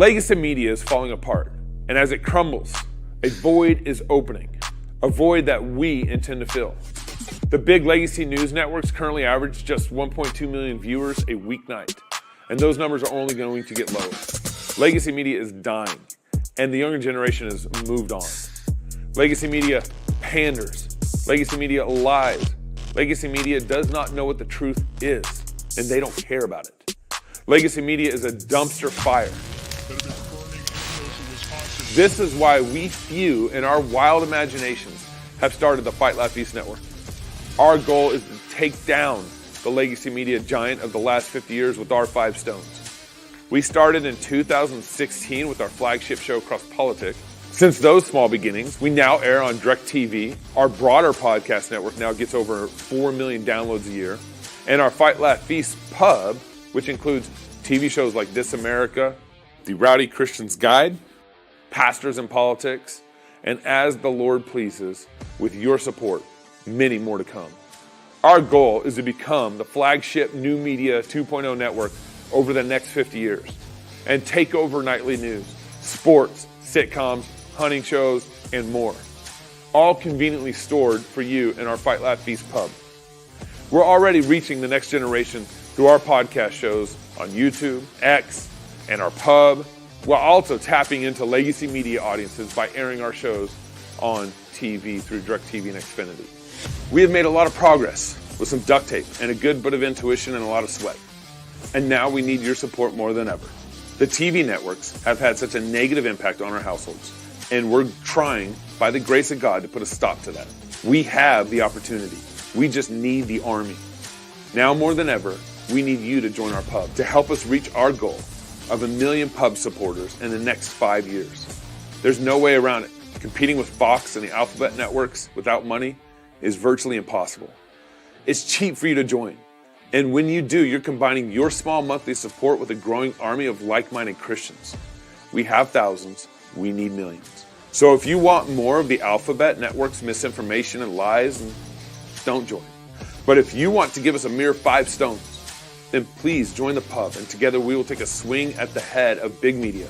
Legacy Media is falling apart, and as it crumbles, a void is opening, a void that we intend to fill. The big legacy news networks currently average just 1.2 million viewers a weeknight, and those numbers are only going to get lower. Legacy Media is dying, and the younger generation has moved on. Legacy Media panders. Legacy Media lies. Legacy Media does not know what the truth is, and they don't care about it. Legacy Media is a dumpster fire. This is why we few in our wild imaginations have started the Fight Laugh Feast Network. Our goal is to take down the legacy media giant of the last 50 years with our 5 stones. We started in 2016 with our flagship show, Cross Politic. Since those small beginnings, we now air on DirecTV. Our broader podcast network now gets over 4 million downloads a year. And our Fight Laugh Feast pub, which includes TV shows like This America, The Rowdy Christian's Guide, Pastors in Politics, and As the Lord Pleases, with your support, many more to come. Our goal is to become the flagship new media 2.0 network over the next 50 years and take over nightly news, sports, sitcoms, hunting shows, and more, all conveniently stored for you in our Fight Laugh Feast pub. We're already reaching the next generation through our podcast shows on YouTube, X, and our pub, while also tapping into legacy media audiences by airing our shows on TV through DirecTV and Xfinity. We have made a lot of progress with some duct tape and a good bit of intuition and a lot of sweat. And now we need your support more than ever. The TV networks have had such a negative impact on our households, and we're trying, by the grace of God, to put a stop to that. We have the opportunity. We just need the army. Now more than ever, we need you to join our pub to help us reach our goal of 1 million pub supporters in the next 5 years. There's no way around it. Competing with Fox and the Alphabet networks without money is virtually impossible. It's cheap for you to join. And when you do, you're combining your small monthly support with a growing army of like-minded Christians. We have thousands, we need millions. So if you want more of the Alphabet network's misinformation and lies, don't join. But if you want to give us a mere 5 stones, then please join the pub, and together we will take a swing at the head of big media,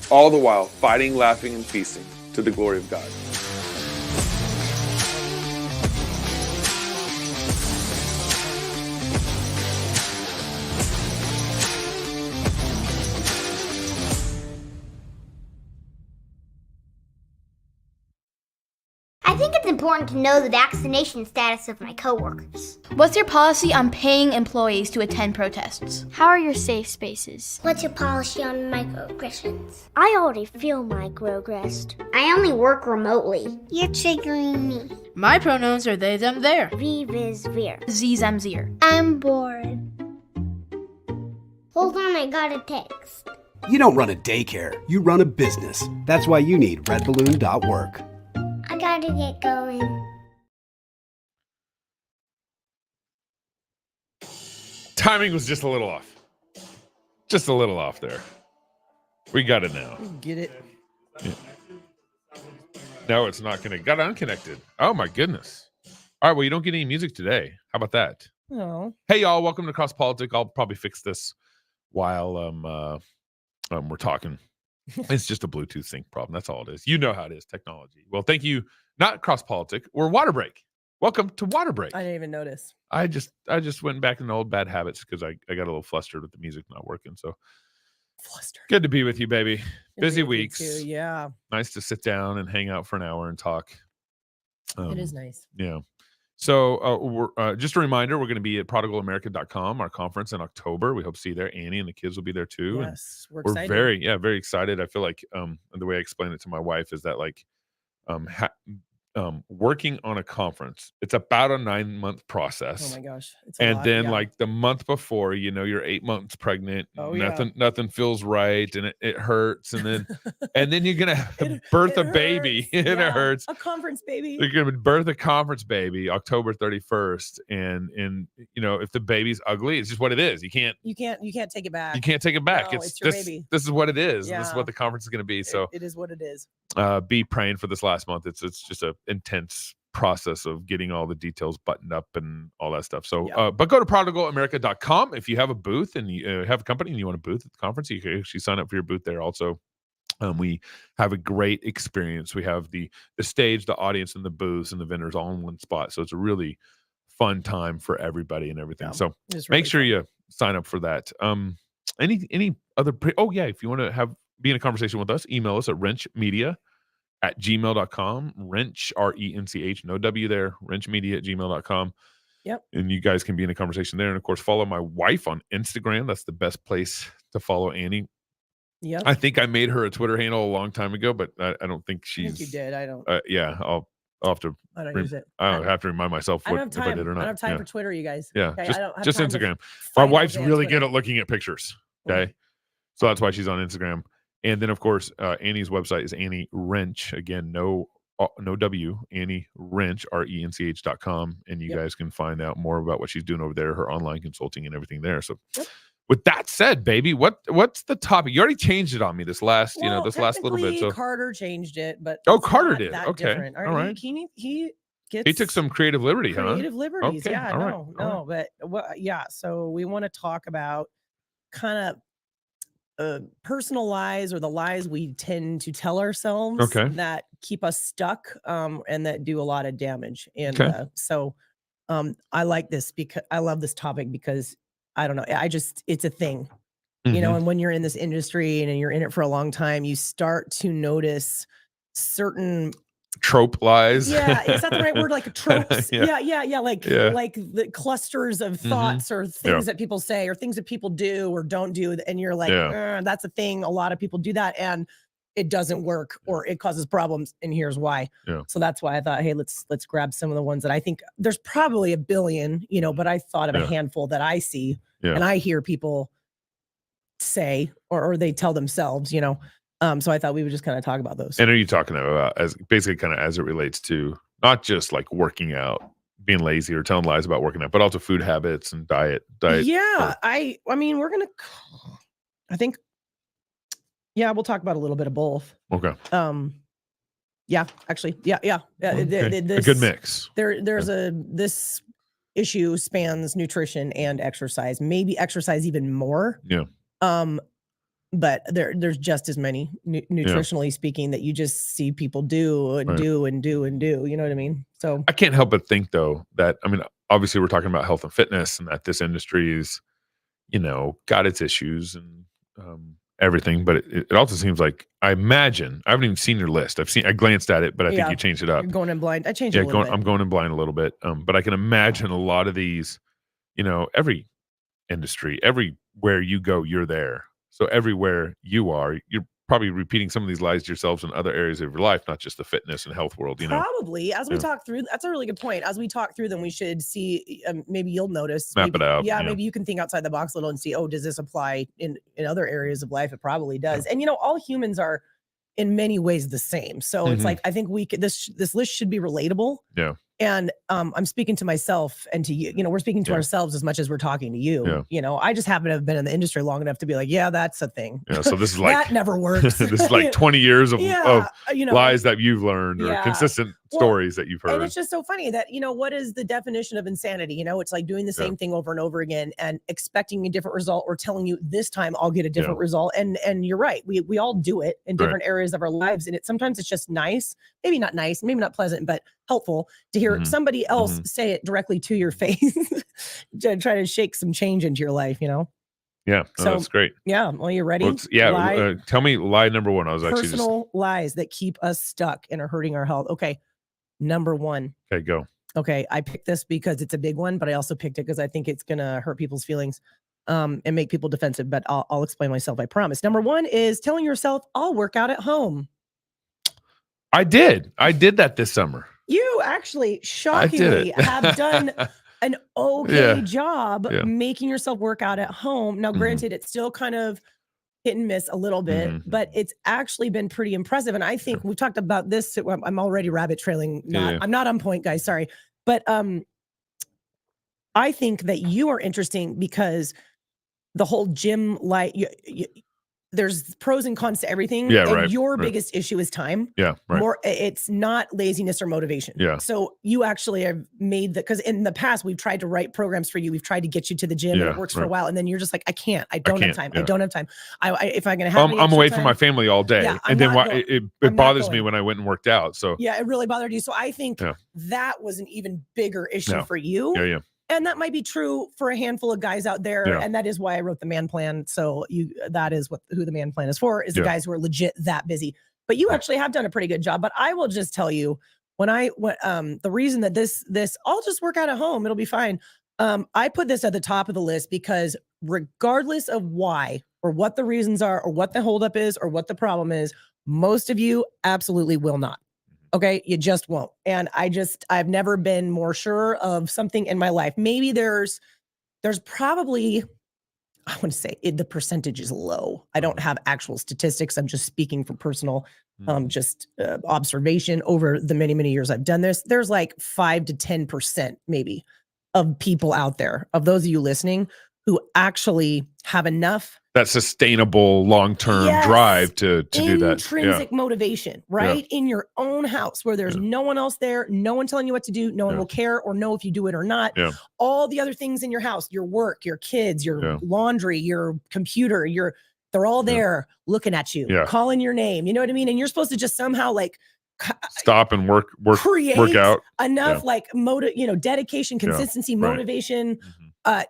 all the while fighting, laughing, and feasting to the glory of God. I think it's important to know the vaccination status of my coworkers. What's your policy on paying employees to attend protests? How are your safe spaces? What's your policy on microaggressions? I already feel microaggressed. I only work remotely. You're triggering me. My pronouns are they, them, their. V, viz, veer. Z, them, zir. I'm bored. Hold on, I got a text. You don't run a daycare, you run a business. That's why you need redballoon.work. I gotta get going. Timing was just a little off. Just a little off there. We got it now. Get it? Yeah. No, it's not going to. Got unconnected. Oh, my goodness. All right, well, you don't get any music today. How about that? No. Hey, y'all. Welcome to Cross Politic. I'll probably fix this while we're talking. It's just a Bluetooth sync problem. That's all it is. You know how it is, technology. Well, thank you. Not Cross Politic. We're Water Break. Welcome to Water Break. I didn't even notice. I just went back into old bad habits because I got a little flustered with the music not working. So Flustered. good to be with you, baby. Good Busy to be with you weeks. too, yeah. Nice to sit down and hang out for an hour and talk. It is nice. Yeah. So we're just a reminder, we're going to be at prodigalamerica.com, our conference in October. We hope to see you there. Annie and the kids will be there too. Yes, and we're excited. very excited. I feel like and the way I explain it to my wife is that like working on a conference, it's about a 9-month process. Oh my gosh. It's And lot, then yeah. like the month before, you're 8 months pregnant. Oh, yeah. Nothing feels right, and it hurts. And then you're gonna birth a baby, and Yeah, it hurts. A conference baby. You're gonna birth a conference baby October 31st, and if the baby's ugly, it's just what it is. You can't take it back. You can't take it back. No, it's your baby. This is what it is. Yeah. This is what the conference is gonna be. So it is what it is. be praying for this last month. It's just a intense process of getting all the details buttoned up and all that stuff. So, Yeah. but go to prodigalamerica.com if you have a booth and you have a company and you want a booth at the conference. You can actually sign up for your booth there also. We have a great experience. We have the stage, the audience, and the booths and the vendors all in one spot. So it's a really fun time for everybody and everything. Yeah, So it's make really sure fun. you sign up for that. Any other if you want to be in a conversation with us, email us at wrenchmedia@gmail.com. Wrench, RENCH, no W there, wrenchmedia@gmail.com. Yep. And you guys can be in a conversation there. And of course, follow my wife on Instagram. That's the best place to follow Annie. Yep. I think I made her a Twitter handle a long time ago, but I don't think I she's. think you did. I don't. Yeah, I'll have to. I don't use it. I have to remind myself I don't have if I time. did or not. I don't have time Yeah. for Twitter, you guys. Yeah, Okay? I don't have just time to Instagram. My fight all wife's day on really Twitter. good at looking at pictures. Okay, so that's why she's on Instagram. And then of course, Annie's website is Annie Wrench. Again, no W. Annie Wrench, RENCH.com, and you Yep. guys can find out more about what she's doing over there, her online consulting and everything there. So. Yep. With that said, baby, what's the topic? You already changed it on me this last, this last little bit. So Carter changed it, but Oh, it's Carter not did. that Okay. different. All right. He gets he took some creative liberty, creative liberties. Okay, Yeah, all right, no, all but yeah. So we want to talk about kind of personal lies or the lies we tend to tell ourselves Okay. that keep us stuck and that do a lot of damage. And Okay. I like this because I love this topic because I don't know. It's a thing. Mhm. And when you're in this industry and you're in it for a long time, you start to notice certain trope lies. Yeah, is that the right word? Like tropes. Yeah. Yeah. Like the clusters of thoughts or things that people say or things that people do or don't do. And you're like, that's a thing. A lot of people do that and it doesn't work or it causes problems. And here's why. Yeah. So that's why I thought, hey, let's grab some of the ones that I think there's probably a billion, but I thought of a handful that I see and I hear people say or they tell themselves, so I thought we would just kind of talk about those. And are you talking about as basically kind of as it relates to not just like working out, being lazy or telling lies about working out, but also food habits and diet? Yeah, I mean, we'll talk about a little bit of both. Okay. Yeah, actually, yeah. Okay. A good mix. This issue spans nutrition and exercise, maybe exercise even more. Yeah. But there's just as many nutritionally speaking that you just see people do and do and do and do. You know what I mean? So I can't help but think though that obviously we're talking about health and fitness and that this industry is, got its issues and everything. But it also seems like I haven't even seen your list. I glanced at it, but I think you changed it up. You're going in blind. I changed it a little bit. I'm going in blind a little bit. But I can imagine a lot of these, every industry, everywhere you go, you're there. So everywhere you are, you're probably repeating some of these lies to yourselves in other areas of your life, not just the fitness and health world, Probably. As we talk through, that's a really good point. As we talk through them, we should see, maybe you'll notice. Map it out. Yeah, maybe you can think outside the box a little and see, does this apply in other areas of life? It probably does. And, all humans are in many ways the same. So it's like, I think this list should be relatable. Yeah. And I'm speaking to myself and to you, we're speaking to ourselves as much as we're talking to you. I just happen to have been in the industry long enough to be like, yeah, that's a thing. Yeah. So this is like, that never works. This is like 20 years of lies that you've learned or consistent stories that you've heard. And it's just so funny that, what is the definition of insanity? It's like doing the same thing over and over again and expecting a different result or telling you this time I'll get a different result. And you're right. We all do it in different areas of our lives. And sometimes it's just nice, maybe not pleasant, but helpful to hear somebody else say it directly to your face to try to shake some change into your life, Yeah, so that's great. Yeah, well, you ready? Tell me lie number one. I was actually personal lies that keep us stuck and are hurting our health. Okay, number one. Okay, go. Okay, I picked this because it's a big one, but I also picked it because I think it's gonna hurt people's feelings and make people defensive. But I'll explain myself. I promise. Number one is telling yourself, "I'll work out at home." I did that this summer. You actually shockingly have done an okay job making yourself work out at home. Now, granted, it's still kind of hit and miss a little bit, but it's actually been pretty impressive. And I think we've talked about this. I'm already rabbit trailing. I'm not on point, guys. Sorry. But I think that you are interesting because the whole gym there's pros and cons to everything. Yeah, and right, your right. biggest issue is time. Yeah, right. It's not laziness or motivation. Yeah. So you actually have made because in the past we've tried to write programs for you. We've tried to get you to the gym, and it works for a while, and then you're just like, I can't. I don't have time. Yeah. I don't have time. If I'm gonna have, I'm away from my family all day, Yeah, and then it bothers me going. when I went and worked out. So yeah, it really bothered you. So I think that was an even bigger issue for you. Yeah, yeah. And that might be true for a handful of guys out there. Yeah. And that is why I wrote the man plan. So that is who the man plan is for, is the guys who are legit that busy. But you actually have done a pretty good job. But I will just tell you, the reason that this I'll just work out at home, it'll be fine. I put this at the top of the list because regardless of why or what the reasons are or what the holdup is or what the problem is, most of you absolutely will not. Okay, you just won't. And I've never been more sure of something in my life. Maybe there's probably, I want to say the percentage is low. I don't have actual statistics. I'm just speaking from personal observation over the many, many years I've done this. There's like 5 to 10% maybe of people out there, of those of you listening, who actually have enough that sustainable long-term drive to do that. Intrinsic motivation, right? In your own house where there's no one else there, no one telling you what to do, no one will care or know if you do it or not. All the other things in your house, your work, your kids, your laundry, your computer, they're all there looking at you, calling your name. You know what I mean? And you're supposed to just somehow like stop and work out enough like dedication, consistency, motivation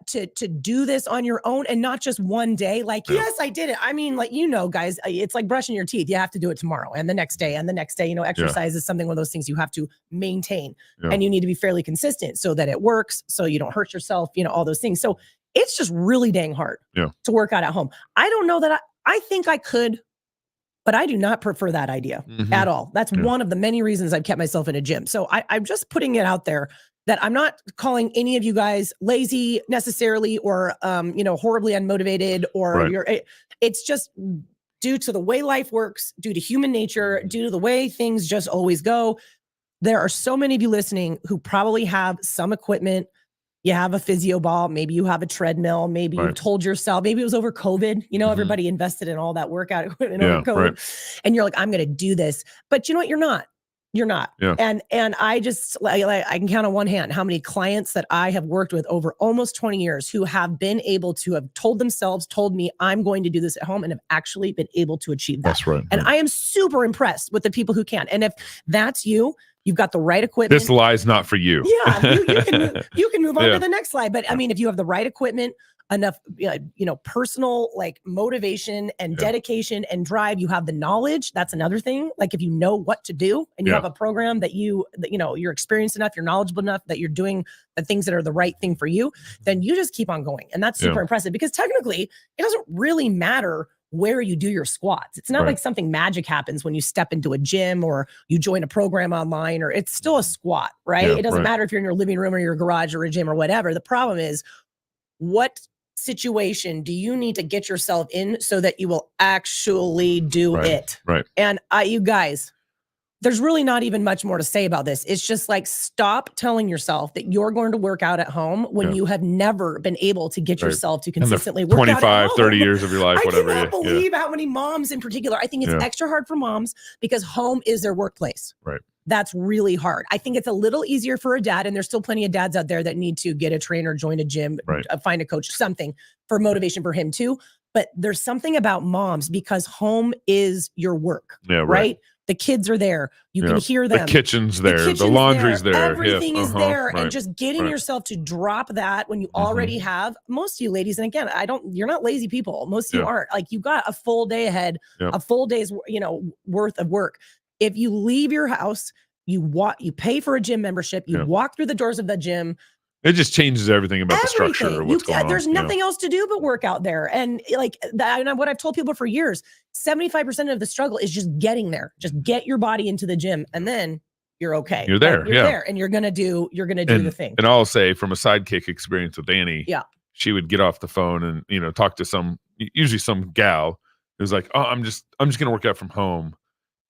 to do this on your own and not just one day. Like, yes, I did it. I mean, like, guys, it's like brushing your teeth. You have to do it tomorrow and the next day and the next day. Exercise is one of those things you have to maintain and you need to be fairly consistent so that it works, so you don't hurt yourself, all those things. So it's just really dang hard to work out at home. I don't know that I think I could, but I do not prefer that idea at all. That's one of the many reasons I've kept myself in a gym. So I'm just putting it out there that I'm not calling any of you guys lazy necessarily or, horribly unmotivated or it's just due to the way life works, due to human nature, due to the way things just always go. There are so many of you listening who probably have some equipment. You have a physio ball, maybe you have a treadmill, maybe you told yourself, maybe it was over COVID, everybody invested in all that workout equipment over COVID. And you're like, I'm going to do this. But you know what? You're not. Yeah. And I just I can count on one hand how many clients that I have worked with over almost 20 years who have been able to have told me I'm going to do this at home and have actually been able to achieve that. That's right. And I am super impressed with the people who can. And if that's you, you've got the right equipment. This lie's not for you. Yeah, you can move on to the next slide. But I mean, if you have the right equipment, enough, personal like motivation and dedication and drive, you have the knowledge. That's another thing. Like if you know what to do and you have a program that you're experienced enough, you're knowledgeable enough that you're doing the things that are the right thing for you, then you just keep on going. And that's super impressive because technically it doesn't really matter where you do your squats. It's not like something magic happens when you step into a gym or you join a program online, or it's still a squat, right? It doesn't matter if you're in your living room or your garage or a gym or whatever. The problem is, what situation do you need to get yourself in so that you will actually do it? Right. And you guys, there's really not even much more to say about this. It's just like, stop telling yourself that you're going to work out at home when you have never been able to get yourself to consistently work out at home. 30 years of your life, whatever. I cannot believe how many moms in particular. I think it's extra hard for moms because home is their workplace. Right. That's really hard. I think it's a little easier for a dad, and there's still plenty of dads out there that need to get a trainer, join a gym, find a coach, something for motivation for him too. But there's something about moms because home is your work, right? The kids are there. You can hear them. The kitchen's there. The laundry's there. Everything is there. And just getting yourself to drop that when you already have, most of you ladies, and again, you're not lazy people. Most of you aren't. Like, you got a full day ahead, a full day's, worth of work. If you leave your house, you pay for a gym membership, you walk through the doors of the gym. It just changes everything about the structure of what's going on. There's nothing else to do but work out there. And like that, and what I've told people for years, 75% of the struggle is just getting there. Just get your body into the gym and then you're okay. You're there. You're there and you're going to do the thing. And I'll say, from a sidekick experience with Annie, she would get off the phone and, talk to usually some gal who's like, oh, I'm just going to work out from home.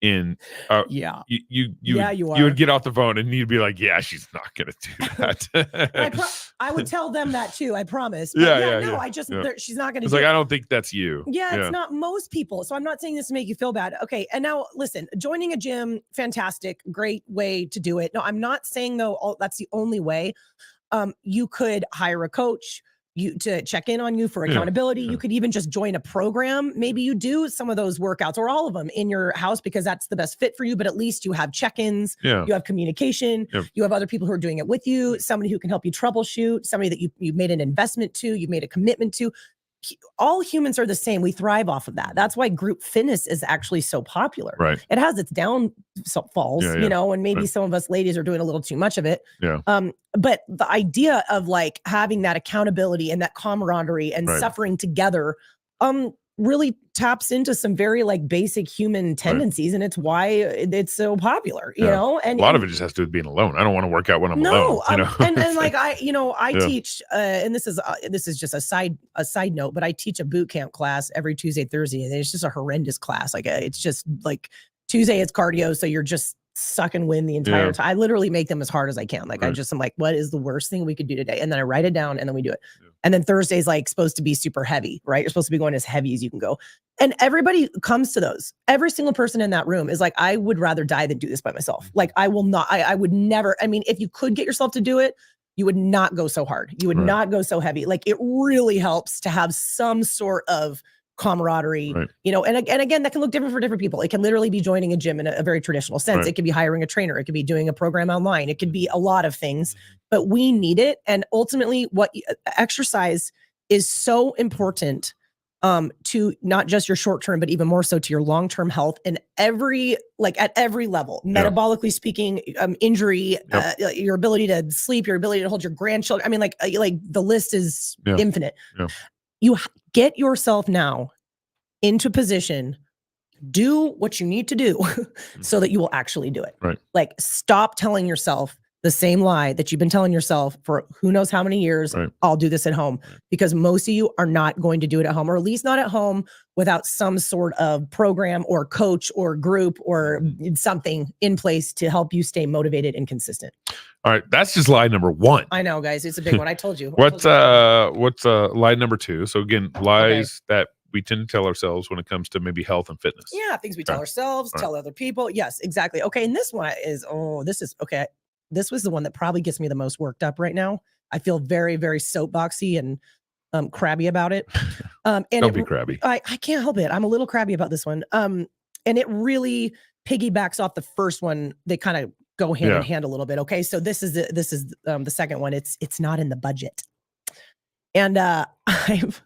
You would get off the phone and you'd be like, yeah, she's not gonna do that. I would tell them that too. I promise. But no, I just she's not going to. It's like I don't think that's you. Yeah, it's not most people. So I'm not saying this to make you feel bad. Okay, and now listen, joining a gym, fantastic, great way to do it. No, I'm not saying though that's the only way. You could hire a coach. To check in on you for accountability. You could even just join a program. Maybe you do some of those workouts or all of them in your house because that's the best fit for you, but at least you have check-ins, you have communication, you have other people who are doing it with you, somebody who can help you troubleshoot, somebody that you've made an investment to, you've made a commitment to. All humans are the same. We thrive off of that. That's why group fitness is actually so popular. Right. It has its downfalls, you know, and maybe some of us ladies are doing a little too much of it. But the idea of like having that accountability and that camaraderie and suffering together, really taps into some very like basic human tendencies, and it's why it's so popular, you know. And a lot of it just has to do with being alone. I don't want to work out when I'm alone. You know? and like I teach, and this is just a side note, but I teach a boot camp class every Tuesday, Thursday, and it's just a horrendous class. Like it's just like Tuesday, it's cardio, so you're just sucking wind the entire time. I literally make them as hard as I can. Like I'm like, what is the worst thing we could do today? And then I write it down and then we do it. And then Thursday's like supposed to be super heavy, right? You're supposed to be going as heavy as you can go. And everybody comes to those. Every single person in that room is like, I would rather die than do this by myself. Like I will not, I would never, I mean, if you could get yourself to do it, you would not go so hard. You would not go so heavy. Like it really helps to have some sort of camaraderie, you know, and again, that can look different for different people. It can literally be joining a gym in a very traditional sense. It could be hiring a trainer. It could be doing a program online. It could be a lot of things, but we need it. And ultimately exercise is so important to not just your short-term, but even more so to your long-term health and at every level, metabolically speaking, injury, your ability to sleep, your ability to hold your grandchildren. I mean, like the list is infinite. You get yourself now into position, do what you need to do so that you will actually do it. Like stop telling yourself the same lie that you've been telling yourself for who knows how many years. I'll do this at home, because most of you are not going to do it at home, or at least not at home without some sort of program or coach or group or something in place to help you stay motivated and consistent. All right, that's just lie number one. I know, guys, it's a big one. I told you. What's lie number two? So again, lies that we tend to tell ourselves when it comes to maybe health and fitness. Yeah, things we tell ourselves, tell other people. Yes, exactly. Okay, and this one is this was the one that probably gets me the most worked up right now. I feel very, very soapboxy and crabby about it. And don't be crabby. I can't help it. I'm a little crabby about this one. And it really piggybacks off the first one. They kind of go hand in hand a little bit. Okay, so this is the second one. It's not in the budget. And I've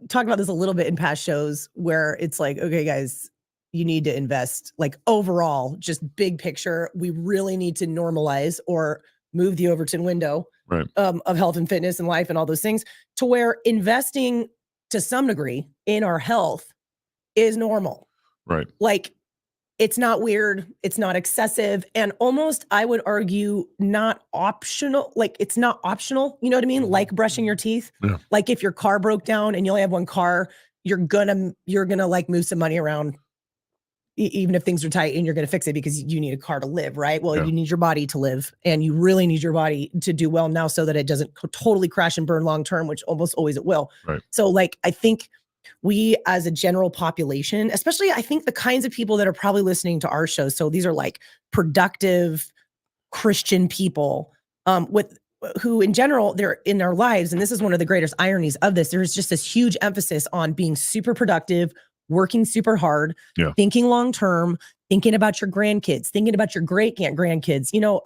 talked about this a little bit in past shows where it's like, okay, guys, you need to invest, like overall, just big picture. We really need to normalize or move the Overton window of health and fitness and life and all those things to where investing to some degree in our health is normal. Like it's not weird. It's not excessive. And almost, I would argue, not optional. Like it's not optional. You know what I mean? Like brushing your teeth. Like if your car broke down and you only have one car, you're gonna like move some money around, even if things are tight, and you're going to fix it because you need a car to live, right? Well, you need your body to live, and you really need your body to do well now so that it doesn't totally crash and burn long-term, which almost always it will. So like, I think we as a general population, especially I think the kinds of people that are probably listening to our show. So these are like productive Christian people who in general, they're in their lives. And this is one of the greatest ironies of this. There's just this huge emphasis on being super productive, working super hard, thinking long-term, thinking about your grandkids, thinking about your great grandkids. You know,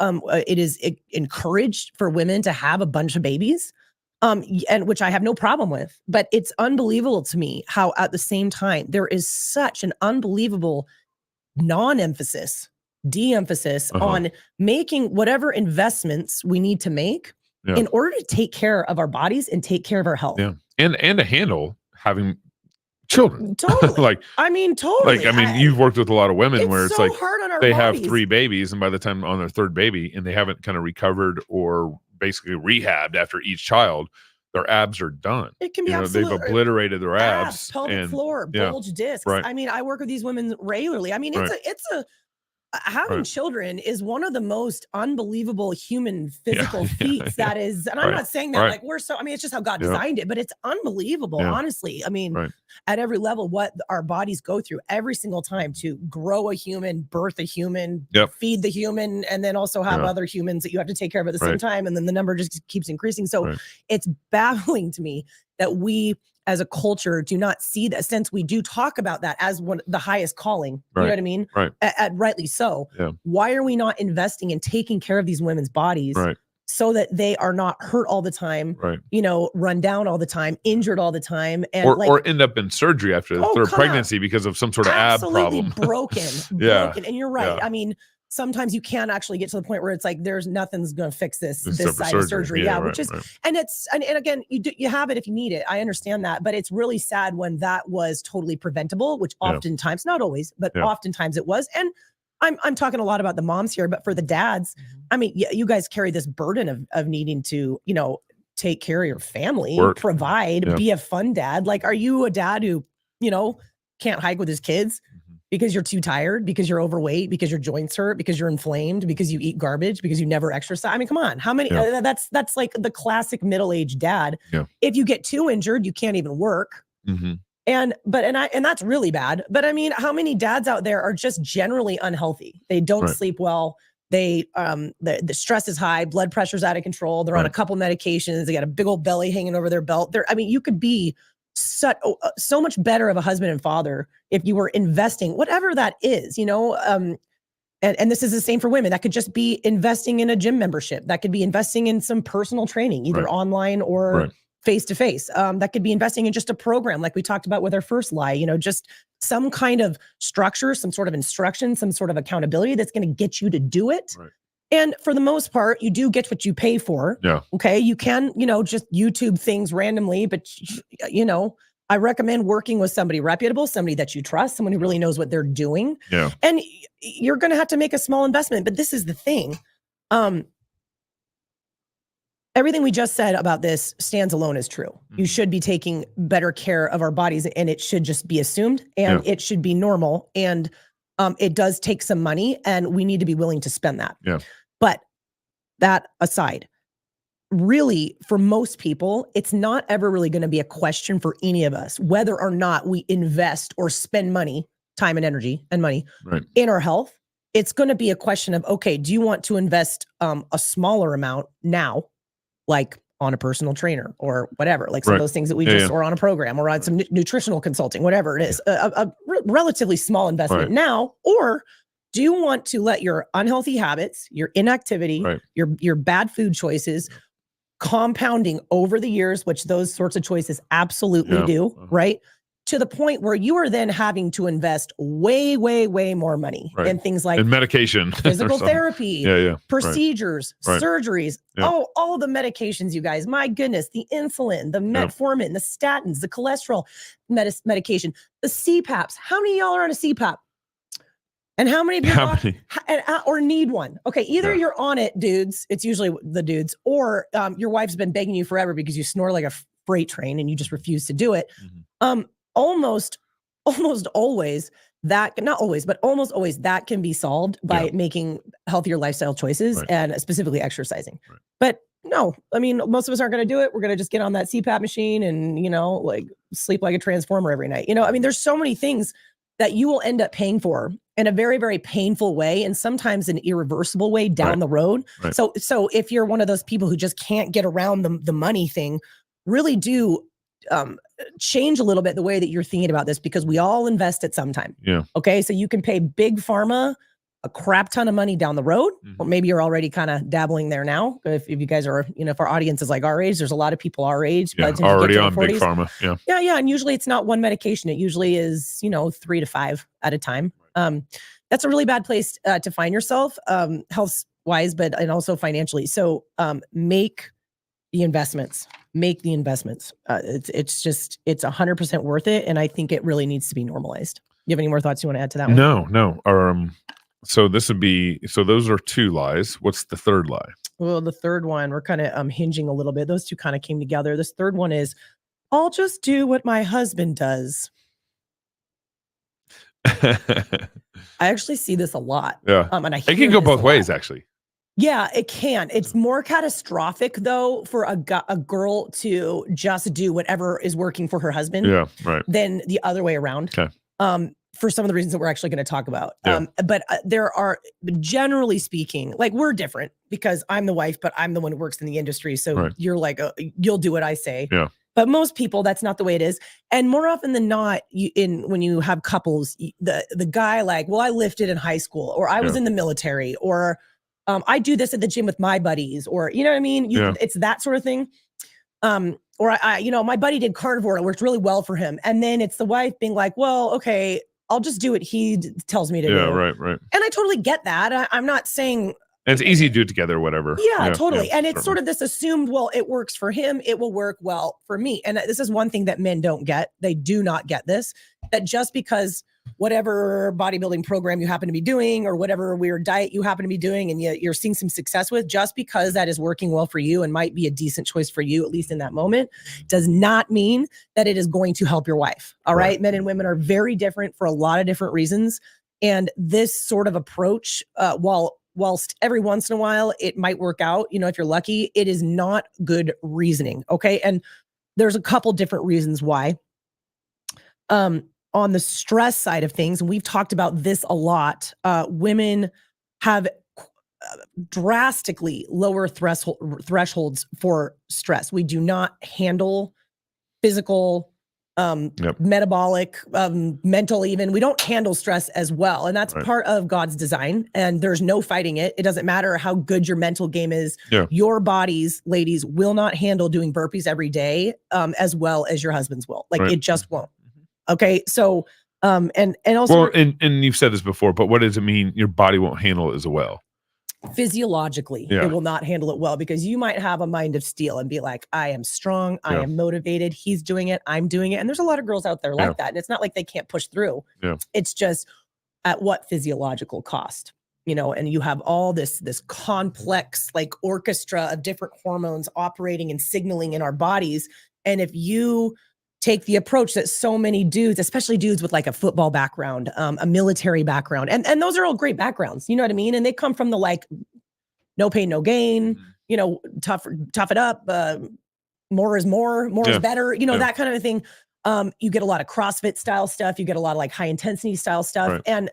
it is encouraged for women to have a bunch of babies, and which I have no problem with, but it's unbelievable to me how at the same time, there is such an unbelievable de-emphasis on making whatever investments we need to make in order to take care of our bodies and take care of our health. And to handle having children. Totally. Like, I mean, totally. Like, I mean, you've worked with a lot of women where it's so like hard on our they bodies. have 3 babies, and by the time on their 3rd baby, and they haven't kind of recovered or basically rehabbed after each child, their abs are done. It can be they've obliterated their abs, pelvic floor, bulge discs. I mean, I work with these women regularly. I mean, it's a having children is one of the most unbelievable human physical feats that is, and I'm not saying that like we're so, I mean, it's just how God designed it, but it's unbelievable, honestly. I mean, at every level, what our bodies go through every single time to grow a human, birth a human, feed the human, and then also have other humans that you have to take care of at the same time. And then the number just keeps increasing. So it's baffling to me that we as a culture do not see that, since we do talk about that as one the highest calling, you know what I mean? Rightly so. Why are we not investing in taking care of these women's bodies so that they are not hurt all the time, you know, run down all the time, injured all the time, and or end up in surgery after the third pregnancy because of some sort of ab problem. broken. And you're right. I mean, sometimes you can't actually get to the point where it's like there's nothing's going to fix this side of surgery. Which is and it's and again, you have it if you need it. I understand that, but it's really sad when that was totally preventable, which oftentimes, not always, but oftentimes it was. And I'm talking a lot about the moms here, but for the dads, I mean, you guys carry this burden of needing to, you know, take care of your family, provide, be a fun dad. Like, are you a dad who, you know, can't hike with his kids because you're too tired, because you're overweight, because your joints hurt, because you're inflamed, because you eat garbage, because you never exercise? I mean, come on, how many? That's like the classic middle-aged dad. If you get too injured, you can't even work. And that's really bad. But I mean, how many dads out there are just generally unhealthy? They don't sleep well. They the stress is high, blood pressure's out of control. They're on a couple medications. They got a big old belly hanging over their belt. I mean, you could be so much better of a husband and father if you were investing, whatever that is, you know. And this is the same for women. That could just be investing in a gym membership. That could be investing in some personal training, either online or face-to-face. That could be investing in just a program like we talked about with our first lie, you know, just some kind of structure, some sort of instruction, some sort of accountability that's going to get you to do it. And for the most part, you do get what you pay for. Okay. You can, you know, just YouTube things randomly, but you know, I recommend working with somebody reputable, somebody that you trust, someone who really knows what they're doing. And you're going to have to make a small investment, but this is the thing. Everything we just said about this stands alone as true. You should be taking better care of our bodies, and it should just be assumed, and it should be normal. And it does take some money, and we need to be willing to spend that. But that aside, really, for most people, it's not ever really going to be a question for any of us, whether or not we invest or spend money, time and energy and money in our health. It's going to be a question of, okay, do you want to invest a smaller amount now, like on a personal trainer or whatever, like some of those things that we just, or on a program or on some nutritional consulting, whatever it is, a relatively small investment now? Or do you want to let your unhealthy habits, your inactivity, your bad food choices compounding over the years, which those sorts of choices absolutely do, right? To the point where you are then having to invest way, way, way more money in things like medication, physical therapy, procedures, surgeries, all the medications, you guys. My goodness, the insulin, the metformin, the statins, the cholesterol medication, the CPAPs. How many of y'all are on a CPAP? And how many of you or need one? Okay, either you're on it, dudes. It's usually the dudes, or your wife's been begging you forever because you snore like a freight train and you just refuse to do it. Almost always that, not always, but almost always that can be solved by making healthier lifestyle choices and specifically exercising. But no, I mean, most of us aren't going to do it. We're going to just get on that CPAP machine and, you know, like sleep like a transformer every night. You know, I mean, there's so many things that you will end up paying for in a very, very painful way, and sometimes an irreversible way down the road. So if you're one of those people who just can't get around the money thing, really do change a little bit the way that you're thinking about this, because we all invest at some time. Okay. So you can pay big pharma a crap ton of money down the road, or maybe you're already kind of dabbling there now. If you guys are, you know, if our audience is like our age, there's a lot of people our age. Already on big pharma. Yeah. And usually it's not one medication. It usually is, you know, 3 to 5 at a time. That's a really bad place to find yourself, health wise, and also financially. So make the investments. It's 100% worth it. And I think it really needs to be normalized. You have any more thoughts you want to add to that one? No. So this would be, so those are 2 lies. What's the third lie? Well, the third one, we're kind of hinging a little bit. Those 2 kind of came together. This third one is, I'll just do what my husband does. I actually see this a lot. Yeah. And it can go both ways, actually. Yeah, it can. It's more catastrophic though for a girl to just do whatever is working for her husband. Yeah, right. Than the other way around. Okay. For some of the reasons that we're actually going to talk about. Yeah. But there are, generally speaking, like we're different because I'm the wife, but I'm the one who works in the industry. So you're like, you'll do what I say. Yeah. But most people, that's not the way it is. And more often than not, when you have couples, the guy like, well, I lifted in high school, or I was in the military, or I do this at the gym with my buddies, or you know what I mean? It's that sort of thing. Or I, my buddy did carnivore. It worked really well for him. And then it's the wife being like, well, okay, I'll just do what he tells me to do. Yeah, right. And I totally get that. I'm not saying. And it's easy to do it together, whatever. Yeah, totally. And it's sort of this assumed, well, it works for him, it will work well for me. And this is one thing that men don't get. They do not get this, that just because whatever bodybuilding program you happen to be doing or whatever weird diet you happen to be doing and you're seeing some success with, just because that is working well for you and might be a decent choice for you, at least in that moment, does not mean that it is going to help your wife. All right. Men and women are very different for a lot of different reasons. And this sort of approach, whilst every once in a while it might work out, if you're lucky, it is not good reasoning. Okay. And there's a couple different reasons why. On the stress side of things, and we've talked about this a lot, women have drastically lower thresholds for stress. We do not handle physical, metabolic, mental, even. We don't handle stress as well. And that's part of God's design. And there's no fighting it. It doesn't matter how good your mental game is. Yeah. Your bodies, ladies, will not handle doing burpees every day as well as your husbands will. Like it just won't. Okay. So, and also, well, and you've said this before, but what does it mean? Your body won't handle it as well. Physiologically, it will not handle it well, because you might have a mind of steel and be like, I am strong, I am motivated, he's doing it, I'm doing it. And there's a lot of girls out there like that. And it's not like they can't push through. Yeah. It's just at what physiological cost, and you have all this complex like orchestra of different hormones operating and signaling in our bodies. And if you take the approach that so many dudes, especially dudes with like a football background, a military background, and those are all great backgrounds, you know what I mean? And they come from the like, no pain, no gain, tough it up, more is more is better, that kind of a thing. You get a lot of CrossFit style stuff. You get a lot of like high intensity style stuff. And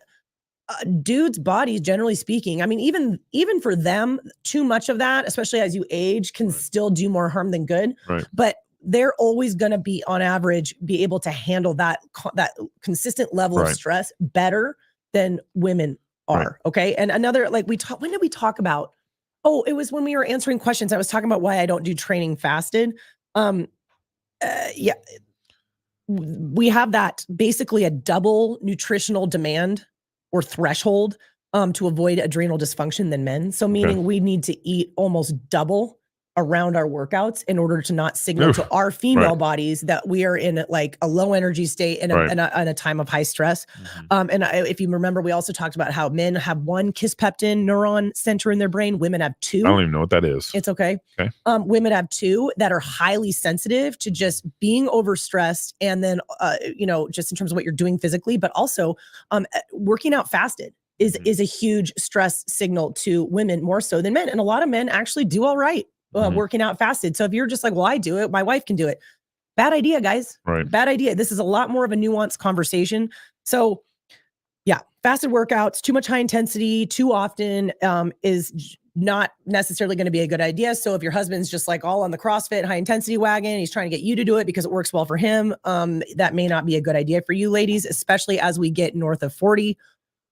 dudes' bodies, generally speaking, I mean, even for them, too much of that, especially as you age, can still do more harm than good. But they're always going to be, on average, be able to handle that consistent level of stress better than women are. Okay. And another, like when did we talk about? Oh, it was when we were answering questions. I was talking about why I don't do training fasted. We have that basically a double nutritional demand or threshold to avoid adrenal dysfunction than men. So meaning we need to eat almost double around our workouts in order to not signal to our female bodies that we are in like a low energy state and a time of high stress. And if you remember, we also talked about how men have one kisspeptin neuron center in their brain. Women have two. I don't even know what that is. It's okay. Women have two that are highly sensitive to just being overstressed. And then, just in terms of what you're doing physically, but also working out fasted is a huge stress signal to women more so than men. And a lot of men actually do all right working out fasted. So if you're just like, well, I do it, my wife can do it. Bad idea, guys. Bad idea. This is a lot more of a nuanced conversation. So yeah, fasted workouts, too much high intensity, too often is not necessarily going to be a good idea. So if your husband's just like all on the CrossFit high intensity wagon, he's trying to get you to do it because it works well for him, that may not be a good idea for you ladies, especially as we get north of 40.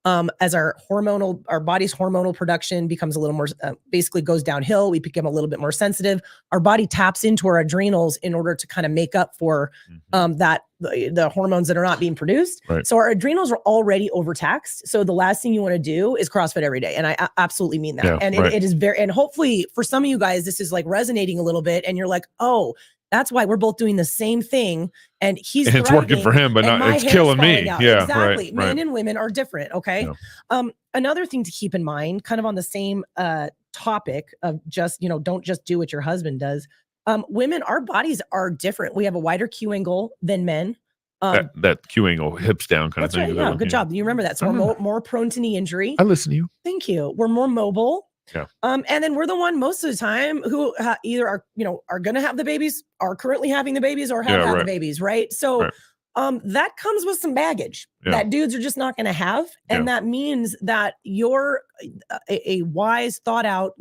As our body's hormonal production becomes a little more, basically goes downhill, we become a little bit more sensitive. Our body taps into our adrenals in order to kind of make up for the hormones that are not being produced. So our adrenals are already overtaxed. So the last thing you want to do is CrossFit every day. And I absolutely mean that. It is very, and hopefully for some of you guys, this is like resonating a little bit and you're like, oh, that's why we're both doing the same thing. And it's working for him, but it's killing me. Out. Yeah, exactly. Men and women are different. Okay. Yeah. Another thing to keep in mind, kind of on the same topic of just, don't just do what your husband does. Women, our bodies are different. We have a wider Q angle than men. That Q angle, hips down kind of thing. Right, yeah, good job. You remember that. So we're more prone to knee injury. I listen to you. Thank you. We're more mobile. Yeah. And then we're the one most of the time who either are going to have the babies, are currently having the babies, or have had the babies, right? So that comes with some baggage that dudes are just not going to have. And that means that you're a wise, thought out,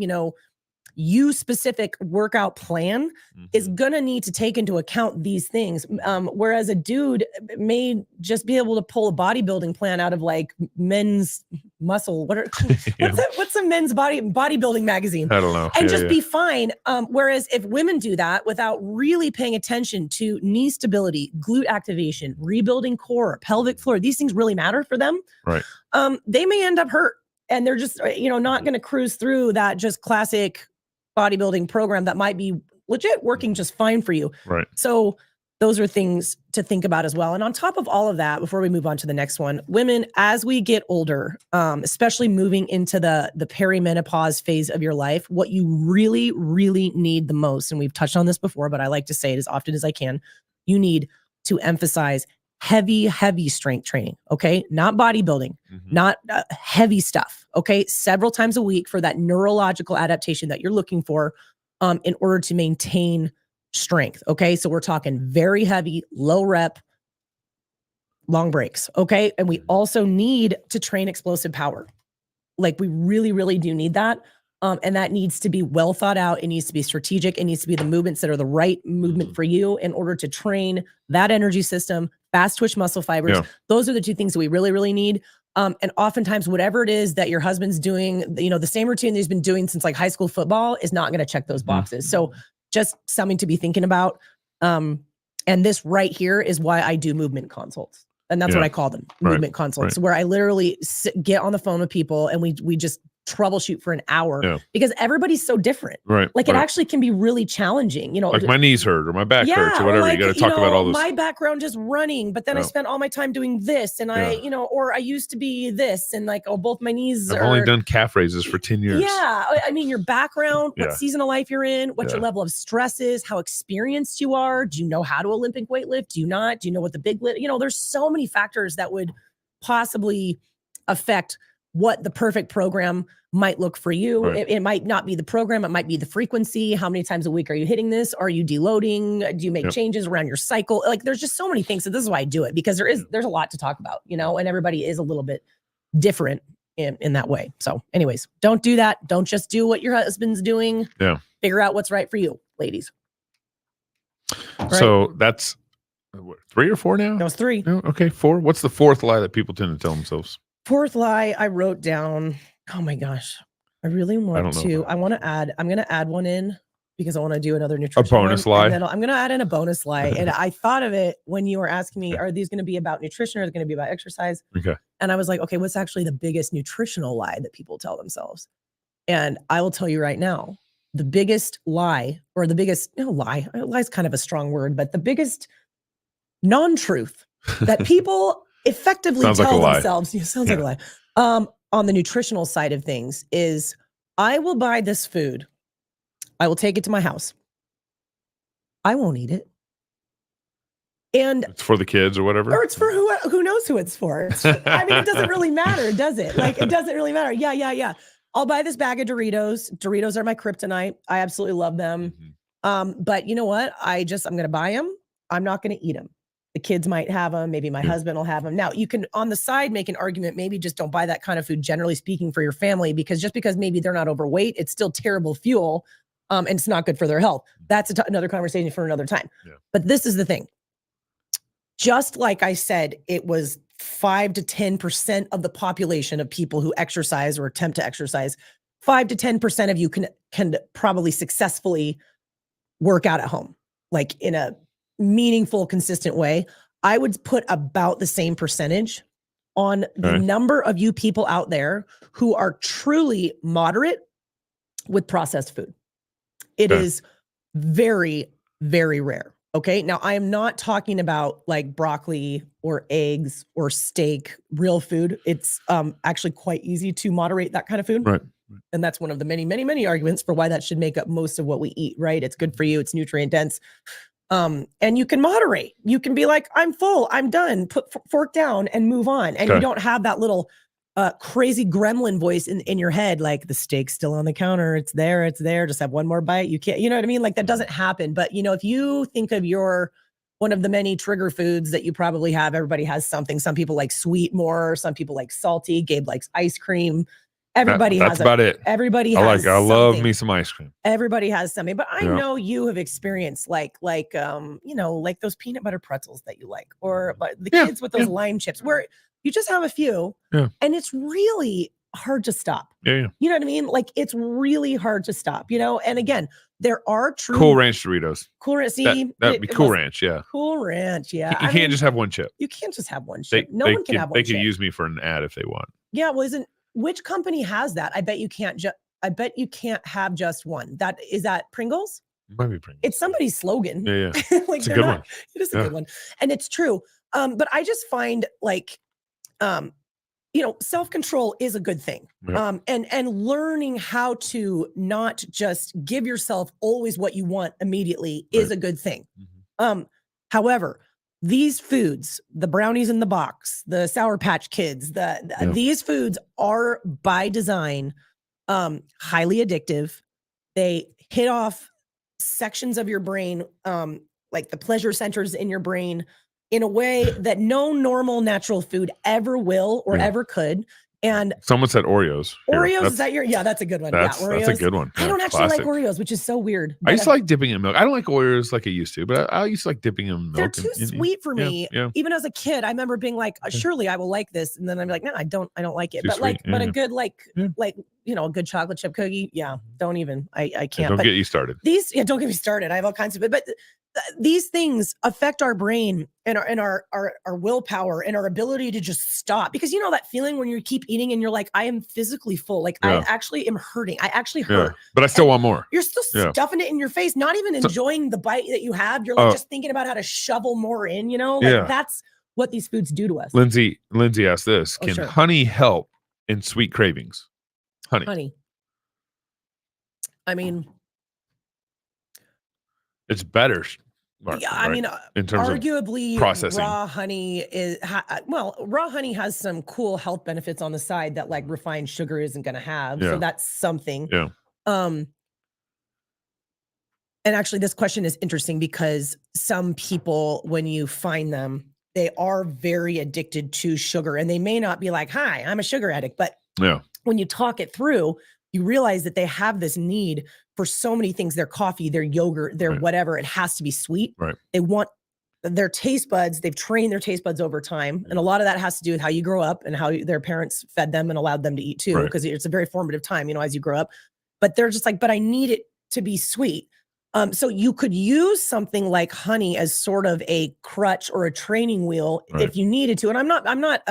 you specific workout plan is going to need to take into account these things. Whereas a dude may just be able to pull a bodybuilding plan out of like men's muscle. What's a men's bodybuilding magazine? I don't know. And just be fine. Whereas if women do that without really paying attention to knee stability, glute activation, rebuilding core, pelvic floor, these things really matter for them. Right. They may end up hurt, and they're just, not going to cruise through that just classic bodybuilding program that might be legit working just fine for you. Right. So those are things to think about as well. And on top of all of that, before we move on to the next one, women, as we get older, especially moving into the perimenopause phase of your life, what you really, really need the most, and we've touched on this before, but I like to say it as often as I can, you need to emphasize heavy strength training. Okay. Not bodybuilding, not heavy stuff. Okay. Several times a week for that neurological adaptation that you're looking for in order to maintain strength. Okay. So we're talking very heavy, low rep, long breaks. Okay. And we also need to train explosive power. Like we really, really do need that. And that needs to be well thought out. It needs to be strategic. It needs to be the movements that are the right movement for you in order to train that energy system, fast twitch muscle fibers. Yeah. Those are the two things that we really, really need. And oftentimes whatever it is that your husband's doing, the same routine that he's been doing since like high school football is not going to check those boxes. So just something to be thinking about. And this right here is why I do movement consults. And that's what I call them, movement consults, where I literally get on the phone with people and we just troubleshoot for an hour because everybody's so different. Right. Like it actually can be really challenging, like my knees hurt or my back hurts or whatever. Like, you got to talk about all this. My background just running, but then I spent all my time doing this and or I used to be this and like, both my knees I've only done calf raises for 10 years. Yeah. I mean, your background, what season of life you're in, what your level of stress is, how experienced you are. Do you know how to Olympic weightlift? Do you not? Do you know what the big lift, there's so many factors that would possibly affect what the perfect program might look for you. Right. It might not be the program. It might be the frequency. How many times a week are you hitting this? Are you deloading? Do you make changes around your cycle? Like there's just so many things. So this is why I do it, because there's a lot to talk about, and everybody is a little bit different in that way. So anyways, don't do that. Don't just do what your husband's doing. Yeah. Figure out what's right for you, ladies. Right? So that's 3 or 4 now? That was 3. Oh, okay. 4. What's the 4th lie that people tend to tell themselves? 4th lie I wrote down. Oh my gosh. I really want to. I'm going to add one in because I want to do another nutrition. A bonus lie. And then I'm going to add in a bonus lie. And I thought of it when you were asking me, are these going to be about nutrition or are they going to be about exercise? Okay. And I was like, okay, what's actually the biggest nutritional lie that people tell themselves? And I will tell you right now, the biggest lie, or the biggest lie is kind of a strong word, but the biggest non-truth that people effectively tell themselves, sounds like a lie, on the nutritional side of things is, I will buy this food. I will take it to my house. I won't eat it. And it's for the kids or whatever. Or it's for who knows who it's for. I mean, it doesn't really matter, does it? Like, it doesn't really matter. Yeah. I'll buy this bag of Doritos. Doritos are my kryptonite. I absolutely love them. But you know what? I'm going to buy them. I'm not going to eat them. The kids might have them. Maybe my husband will have them. Now, you can, on the side, make an argument. Maybe just don't buy that kind of food, generally speaking, for your family, because just because maybe they're not overweight, it's still terrible fuel, and it's not good for their health. That's another conversation for another time. Yeah. But this is the thing. Just like I said, it was 5 to 10% of the population of people who exercise or attempt to exercise. 5 to 10% of you can probably successfully work out at home, like in a meaningful, consistent way. I would put about the same percentage on the number of you people out there who are truly moderate with processed food. It is very, very rare. Okay. Now, I am not talking about like broccoli or eggs or steak, real food. It's actually quite easy to moderate that kind of food. Right. And that's one of the many, many, many arguments for why that should make up most of what we eat, right? It's good for you. It's nutrient dense. And you can moderate. You can be like, I'm full, I'm done, put fork down and move on. And you don't have that little crazy gremlin voice in your head, like the steak's still on the counter. It's there. Just have one more bite. You can't, you know what I mean? Like that doesn't happen. But if you think of one of the many trigger foods that you probably have, everybody has something. Some people like sweet more, some people like salty. Gabe likes ice cream. Everybody that's about it. Everybody I has love me some ice cream. Everybody has something, but I know you have experienced like those peanut butter pretzels that you like, or the kids with those lime chips, where you just have a few, and it's really hard to stop. Yeah. You know what I mean? Like it's really hard to stop. And again, there are true Cool Ranch Doritos. Cool Ranch. That'd be Cool Ranch. Yeah. Cool Ranch. Yeah. You can't just have one chip. You can't just have one chip. No one can have one chip. They could use me for an ad if they want. Yeah. Well, which company has that? I bet you can't have just one. Is that Pringles? Might be Pringles. It's somebody's slogan. Yeah. Like it's a good one. It is a good one. And it's true. But I just find like, self-control is a good thing. Yeah. And learning how to not just give yourself always what you want immediately is a good thing. Mm-hmm. However, these foods, the brownies in the box, the Sour Patch Kids, these foods are by design highly addictive. They hit off sections of your brain, like the pleasure centers in your brain, in a way that no normal natural food ever will or ever could. And someone said Oreos. Oreos, is that that's a good one. Oreos. That's a good one. I don't actually like Oreos, which is so weird. I used to like dipping in milk. I don't like Oreos like I used to, but I used to like dipping in milk. They're too sweet for me. Yeah. Even as a kid, I remember being like, surely I will like this. And then I'm like, no, I don't like it. Too but sweet. But a good a good chocolate chip cookie. Yeah. Don't even, I can't. Don't get you started. Don't get me started. I have all kinds of it, but these things affect our brain and our willpower and our ability to just stop, because that feeling when you keep eating and you're like, I am physically full. Like I actually am hurting. I actually hurt, but I still want more. You're still stuffing it in your face, not even enjoying the bite that you have. You're like just thinking about how to shovel more in, that's what these foods do to us. Lindsay asked this, can honey help in sweet cravings? Honey. I mean, it's better. Yeah, I mean, in terms arguably, of processing, raw honey raw honey has some cool health benefits on the side that like refined sugar isn't going to have. So that's something. Yeah. And actually, this question is interesting because some people, when you find them, they are very addicted to sugar, and they may not be like, "Hi, I'm a sugar addict," but when you talk it through, you realize that they have this need for so many things: their coffee, their yogurt, their whatever. It has to be sweet. Right. They want their taste buds. They've trained their taste buds over time. And a lot of that has to do with how you grow up and how their parents fed them and allowed them to eat too, because it's a very formative time, as you grow up. But they're just like, but I need it to be sweet. So you could use something like honey as sort of a crutch or a training wheel if you needed to. And I'm not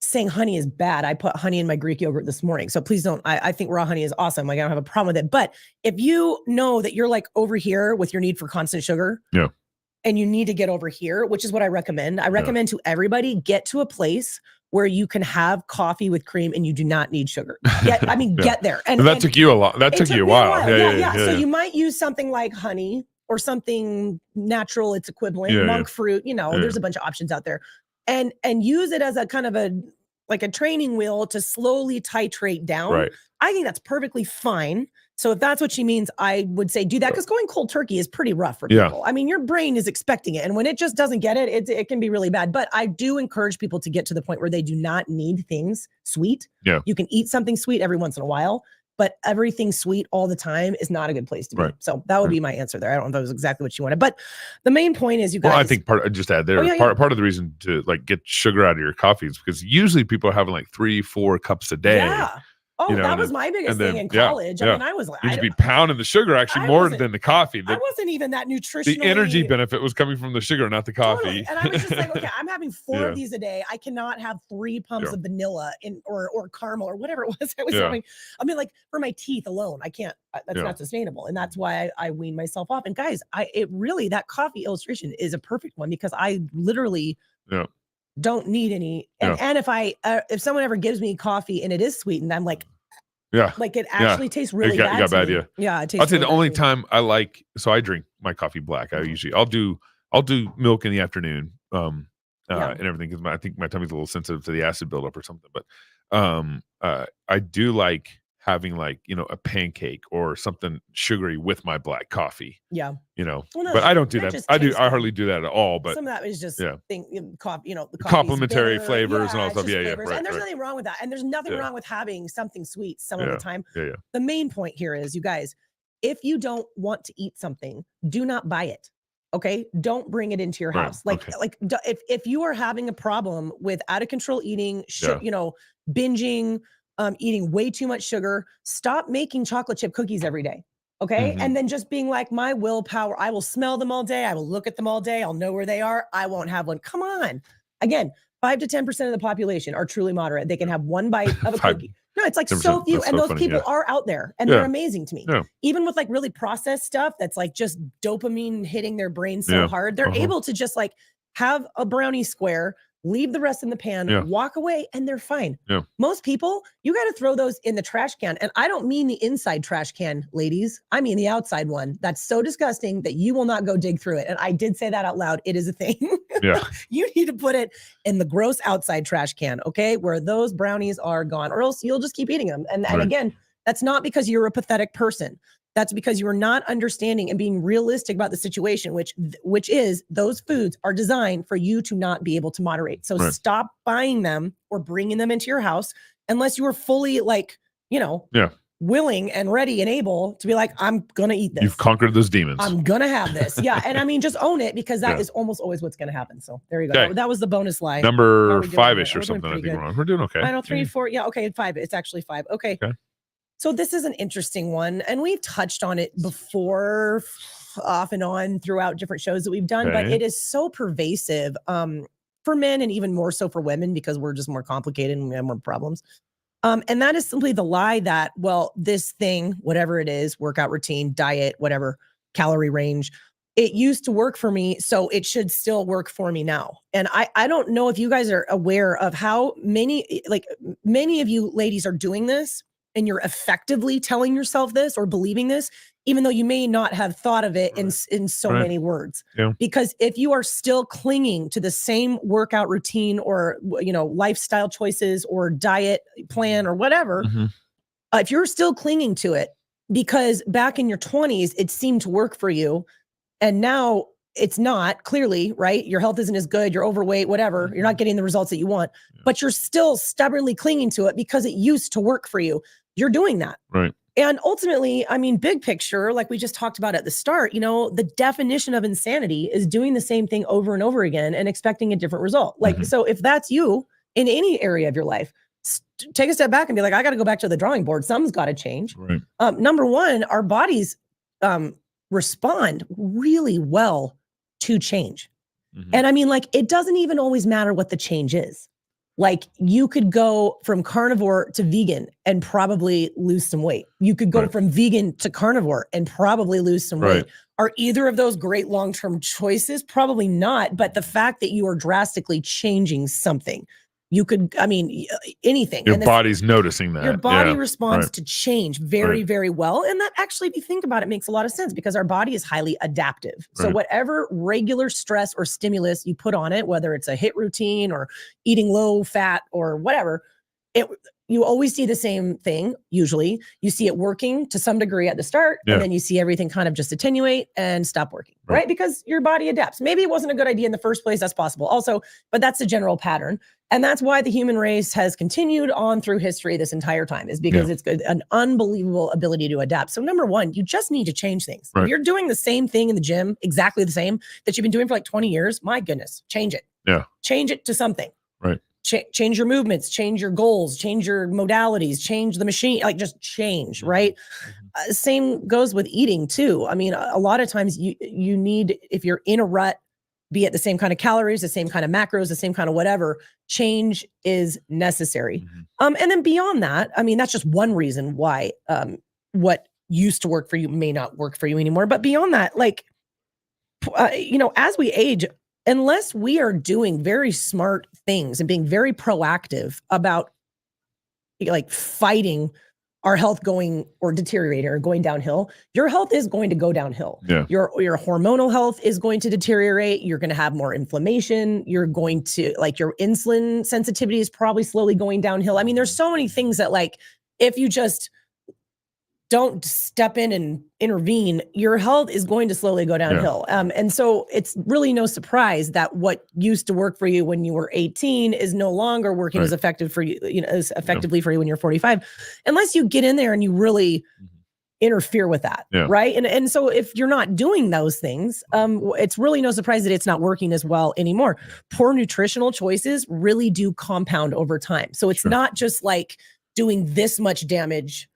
saying honey is bad. I put honey in my Greek yogurt this morning. So please don't, I think raw honey is awesome. Like I don't have a problem with it. But if you know that you're like over here with your need for constant sugar and you need to get over here, which is what I recommend. I recommend to everybody, get to a place where you can have coffee with cream and you do not need sugar. Get there. And that took you a lot. That took you a while. Yeah. So you might use something like honey or something natural, its equivalent, monk fruit, there's a bunch of options out there. And use it as a kind of a training wheel to slowly titrate down. Right. I think that's perfectly fine. So if that's what she means, I would say do that, because going cold turkey is pretty rough for people. I mean, your brain is expecting it, and when it just doesn't get it, it can be really bad. But I do encourage people to get to the point where they do not need things sweet. Yeah. You can eat something sweet every once in a while, but everything sweet all the time is not a good place to be. Right. So that would be my answer there. I don't know if that was exactly what you wanted, but the main point is, you guys. Well, I think part of the reason to like get sugar out of your coffee is because usually people are having like 3-4 cups a day. Yeah. Oh, that was my biggest thing in college. I mean, I was like, you'd be pounding the sugar actually more than the coffee. I wasn't even that nutritional. The energy benefit was coming from the sugar, not the coffee. Totally. And I was just like, okay, I'm having 4 of these a day. I cannot have 3 pumps of vanilla or caramel or whatever it was I was having. I mean, like for my teeth alone, I can't. That's not sustainable, and that's why I wean myself off. And guys, that coffee illustration is a perfect one, because I literally don't need any. And if someone ever gives me coffee and it is sweetened, I'm like, Yeah. Like it actually tastes really it got, bad. Got bad, me. yeah. Yeah. It tastes I'll tell you really the only bad to me. time I drink my coffee black. I'll do milk in the afternoon. And everything because I think my tummy's a little sensitive to the acid buildup or something. But I do like having like, a pancake or something sugary with my black coffee. Yeah. Well, no, but I don't do that. I hardly do that at all. But some of that is just the complementary flavors and all stuff. Yeah. Right, and there's nothing wrong with that. And there's nothing wrong with having something sweet some of the time. Yeah. The main point here is, you guys, if you don't want to eat something, do not buy it. Okay. Don't bring it into your house. If you are having a problem with out of control eating, binging, eating way too much sugar, stop making chocolate chip cookies every day. Okay. And then just being like, my willpower, I will smell them all day. I will look at them all day. I'll know where they are. I won't have one. Come on. Again, 5 to 10% of the population are truly moderate. They can have one bite of a cookie. No, it's like so few. And those people are out there and they're amazing to me. Yeah. Even with like really processed stuff that's like just dopamine hitting their brain so hard, they're able to just like have a brownie square, leave the rest in the pan, walk away, and they're fine. Yeah. Most people, you got to throw those in the trash can. And I don't mean the inside trash can, ladies. I mean the outside one. That's so disgusting that you will not go dig through it. And I did say that out loud. It is a thing. Yeah. You need to put it in the gross outside trash can, okay? Where those brownies are gone, or else you'll just keep eating them. And again, that's not because you're a pathetic person. That's because you are not understanding and being realistic about the situation, which is those foods are designed for you to not be able to moderate. So stop buying them or bringing them into your house unless you are fully willing and ready and able to be like, I'm going to eat this. You've conquered those demons. I'm going to have this. Yeah. And I mean, just own it because that is almost always what's going to happen. So there you go. Okay. That was the bonus lie. Number 5-ish or something. I think we're doing okay. I know 3, 4. Yeah. Okay. 5. It's actually 5. Okay. So this is an interesting one, and we've touched on it before off and on throughout different shows that we've done, but it is so pervasive for men and even more so for women because we're just more complicated and we have more problems. And that is simply the lie that, well, this thing, whatever it is, workout routine, diet, whatever, calorie range, it used to work for me, so it should still work for me now. And I don't know if you guys are aware of how many of you ladies are doing this. And you're effectively telling yourself this or believing this, even though you may not have thought of it in so many words. Yeah. Because if you are still clinging to the same workout routine or, lifestyle choices or diet plan or whatever, if you're still clinging to it because back in your 20s, it seemed to work for you. And now it's not, clearly, right? Your health isn't as good. You're overweight, whatever. You're not getting the results that you want, but you're still stubbornly clinging to it because it used to work for you. You're doing that. Right. And ultimately, I mean, big picture, like we just talked about at the start, the definition of insanity is doing the same thing over and over again and expecting a different result. Like, so if that's you in any area of your life, take a step back and be like, I got to go back to the drawing board. Something's got to change. Right. Number one, our bodies respond really well to change. And I mean, like, it doesn't even always matter what the change is. Like, you could go from carnivore to vegan and probably lose some weight. You could go from vegan to carnivore and probably lose some weight. Are either of those great long-term choices? Probably not. But the fact that you are drastically changing something, you could, I mean, anything. Your body's noticing that. Your body responds to change very, very well. And that actually, if you think about it, makes a lot of sense because our body is highly adaptive. So whatever regular stress or stimulus you put on it, whether it's a HIIT routine or eating low fat or whatever, you always see the same thing. Usually you see it working to some degree at the start, and then you see everything kind of just attenuate and stop working, right? Because your body adapts. Maybe it wasn't a good idea in the first place. That's possible also, but that's the general pattern. And that's why the human race has continued on through history this entire time, is because it's an unbelievable ability to adapt. So number one, you just need to change things. If you're doing the same thing in the gym, exactly the same that you've been doing for like 20 years, my goodness, change it. Yeah. Change it to something. Right. Change your movements, change your goals, change your modalities, change the machine, like just change, right? Same goes with eating too. I mean, a lot of times you need, if you're in a rut, be it the same kind of calories, the same kind of macros, the same kind of whatever, change is necessary. And then beyond that, I mean, that's just one reason why what used to work for you may not work for you anymore. But beyond that, like, as we age, unless we are doing very smart things and being very proactive about like fighting our health going or deteriorating or going downhill, your health is going to go downhill. Yeah. Your hormonal health is going to deteriorate. You're going to have more inflammation. You're going to like your insulin sensitivity is probably slowly going downhill. I mean, there's so many things that like if you just don't step in and intervene, your health is going to slowly go downhill. And so it's really no surprise that what used to work for you when you were 18 is no longer working as effective for you, as effectively for you when you're 45, unless you get in there and you really interfere with that. Right. And so if you're not doing those things, it's really no surprise that it's not working as well anymore. Poor nutritional choices really do compound over time. So it's not just like doing this much damage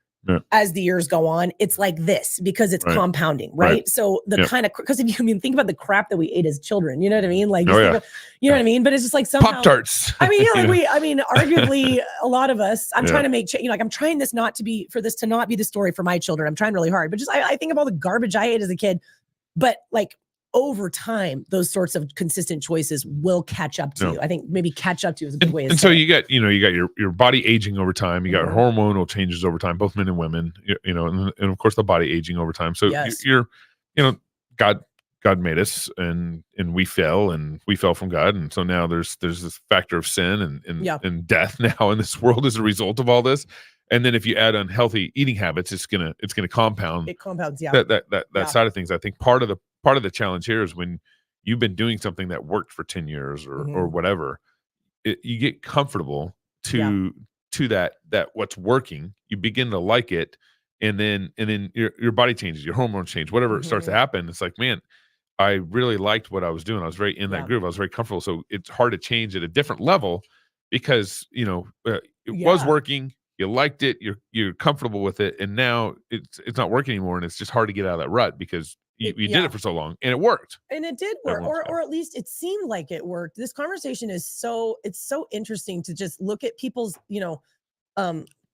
as the years go on. It's like this because it's compounding, right? So the kind of, because if you think about the crap that we ate as children, you know what I mean? Like, you know what I mean? But it's just like somehow Pop-Tarts. I mean, arguably a lot of us, I'm trying to make, like I'm trying this not to be, for this to not be the story for my children. I'm trying really hard, but just, I think of all the garbage I ate as a kid, but like over time, those sorts of consistent choices will catch up to you. I think maybe catch up to you is a good way. And so you got your body aging over time. You got hormonal changes over time, both men and women. And of course the body aging over time. So you're God made us, and we fell from God, and so now there's this factor of sin and death now in this world as a result of all this. And then if you add unhealthy eating habits, it's gonna compound. It compounds, that side of things. I think part of the challenge here is when you've been doing something that worked for 10 years or whatever, you get comfortable to that what's working. You begin to like it, and then your body changes, your hormones change, whatever starts to happen. It's like, man, I really liked what I was doing. I was very in that groove. I was very comfortable. So it's hard to change at a different level because it was working. You liked it. You're comfortable with it, and now it's not working anymore, and it's just hard to get out of that rut because you did it for so long, and it worked. And it did work, or at least it seemed like it worked. This conversation is so interesting to just look at people's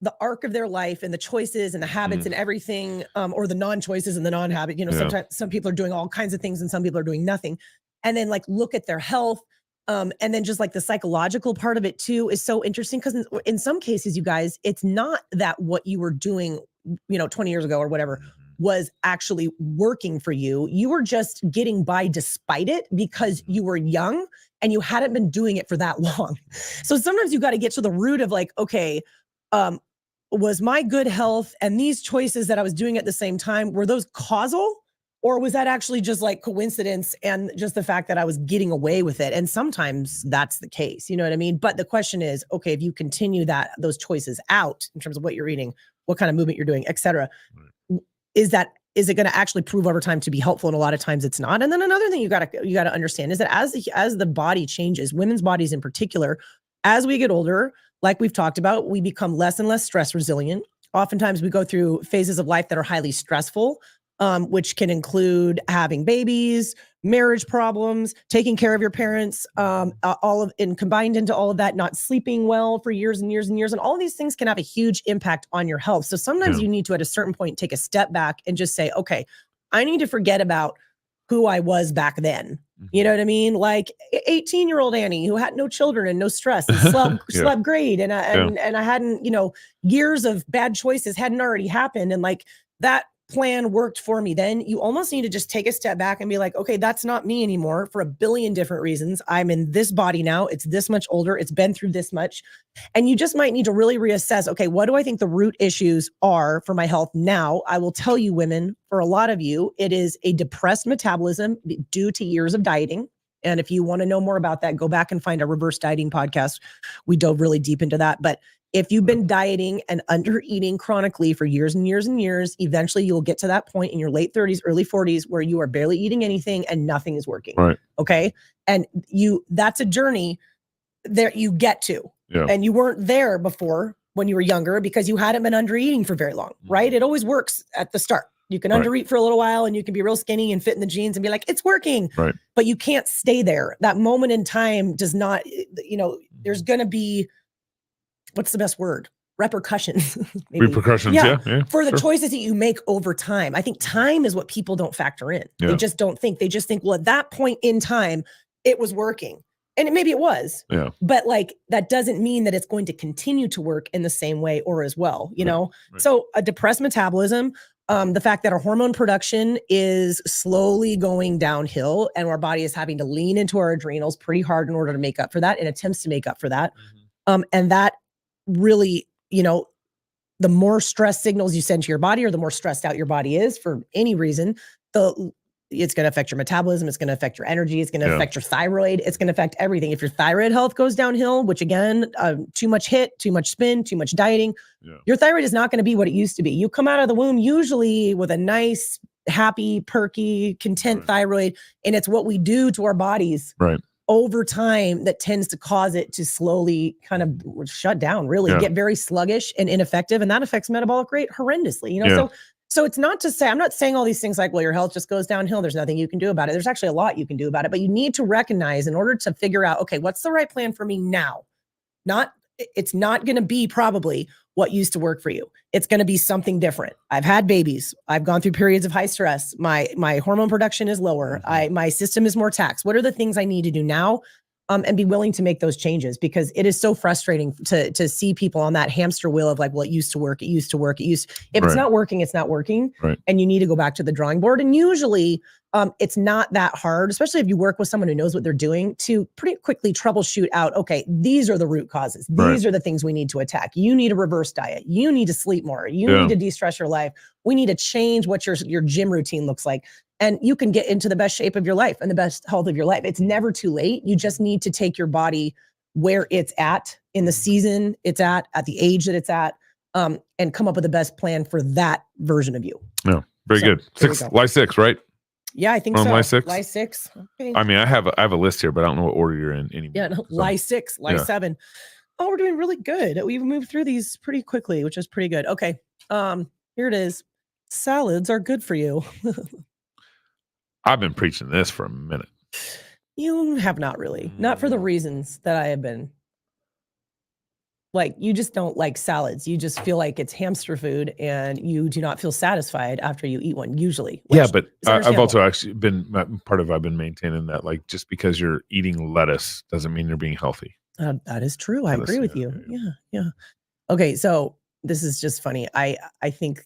the arc of their life and the choices and the habits and everything, or the non-choices and the non-habit. Sometimes some people are doing all kinds of things and some people are doing nothing, and then like look at their health. And then just like the psychological part of it too is so interesting because in some cases, you guys, it's not that what you were doing, 20 years ago or whatever was actually working for you. You were just getting by despite it because you were young and you hadn't been doing it for that long. So sometimes you got to get to the root of like, okay, was my good health and these choices that I was doing at the same time, were those causal? Or was that actually just like coincidence and just the fact that I was getting away with it? And sometimes that's the case, you know what I mean? But the question is, okay, if you continue those choices out in terms of what you're eating, what kind of movement you're doing, et cetera, is it going to actually prove over time to be helpful? And a lot of times it's not. And then another thing you got to understand is that as the body changes, women's bodies in particular, as we get older, like we've talked about, we become less and less stress resilient. Oftentimes we go through phases of life that are highly stressful, which can include having babies, marriage problems, taking care of your parents, combined into all of that, not sleeping well for years and years and years. And all of these things can have a huge impact on your health. So sometimes you need to, at a certain point, take a step back and just say, okay, I need to forget about who I was back then. You know what I mean? Like 18-year-old Annie who had no children and no stress and slept great. And I hadn't, years of bad choices hadn't already happened. And like that plan worked for me. Then you almost need to just take a step back and be like, okay, that's not me anymore for a billion different reasons. I'm in this body now. It's this much older. It's been through this much. And you just might need to really reassess, okay, what do I think the root issues are for my health now? I will tell you, women, for a lot of you, it is a depressed metabolism due to years of dieting. And if you want to know more about that, go back and find our reverse dieting podcast. We dove really deep into that. But if you've been dieting and under eating chronically for years and years and years, eventually you'll get to that point in your late 30s, early 40s, where you are barely eating anything and nothing is working. Right. Okay. And that's a journey that you get to. Yeah. And you weren't there before when you were younger because you hadn't been under eating for very long. Right. It always works at the start. You can undereat for a little while and you can be real skinny and fit in the jeans and be like, it's working. Right. But you can't stay there. That moment in time does not, there's going to be, what's the best word? Repercussions. Repercussions, yeah. For the choices that you make over time. I think time is what people don't factor in. Yeah. They just don't think. They just think, well, at that point in time, it was working. And maybe it was, Yeah. but like, that doesn't mean that it's going to continue to work in the same way or as well, you know? Right. So a depressed metabolism, the fact that our hormone production is slowly going downhill and our body is having to lean into our adrenals pretty hard in order to make up for that, and attempts to make up for that. And that really, you know, the more stress signals you send to your body, or the more stressed out your body is for any reason, it's going to affect your metabolism. It's going to affect your energy. It's going to affect your thyroid. It's going to affect everything. If your thyroid health goes downhill, which again, too much HIIT, too much spin, too much dieting, your thyroid is not going to be what it used to be. You come out of the womb usually with a nice, happy, perky, content thyroid. And it's what we do to our bodies over time that tends to cause it to slowly kind of shut down, really get very sluggish and ineffective. And that affects metabolic rate horrendously, you know? So it's not to say, I'm not saying all these things like, well, your health just goes downhill. There's nothing you can do about it. There's actually a lot you can do about it, but you need to recognize, in order to figure out, okay, what's the right plan for me now? It's not going to be probably what used to work for you. It's going to be something different. I've had babies. I've gone through periods of high stress. My hormone production is lower. My system is more taxed. What are the things I need to do now? And be willing to make those changes, because it is so frustrating to see people on that hamster wheel of like, well, it used to work. If it's not working, it's not working. And you need to go back to the drawing board. And usually it's not that hard, especially if you work with someone who knows what they're doing, to pretty quickly troubleshoot out, okay, these are the root causes. These are the things we need to attack. You need a reverse diet. You need to sleep more. You need to de-stress your life. We need to change what your gym routine looks like. And you can get into the best shape of your life and the best health of your life. It's never too late. You just need to take your body where it's at in the season it's at the age that it's at, and come up with the best plan for that version of you. Yeah, very good. Ly6, right? Yeah, I think on so. Ly6? Ly6. Okay. I mean, I have a list here, but I don't know what order you're in anymore. Yeah, no, Ly6, Ly7. Oh, we're doing really good. We've moved through these pretty quickly, which is pretty good. Okay. Here it is. Salads are good for you. I've been preaching this for a minute. You have not really. Not for the reasons that I have been. Like, you just don't like salads. You just feel like it's hamster food, and you do not feel satisfied after you eat one, usually. Yeah, but I've also actually been I've been maintaining that, like, just because you're eating lettuce doesn't mean you're being healthy. That is true. I agree with you. Yeah. Okay, so this is just funny. I think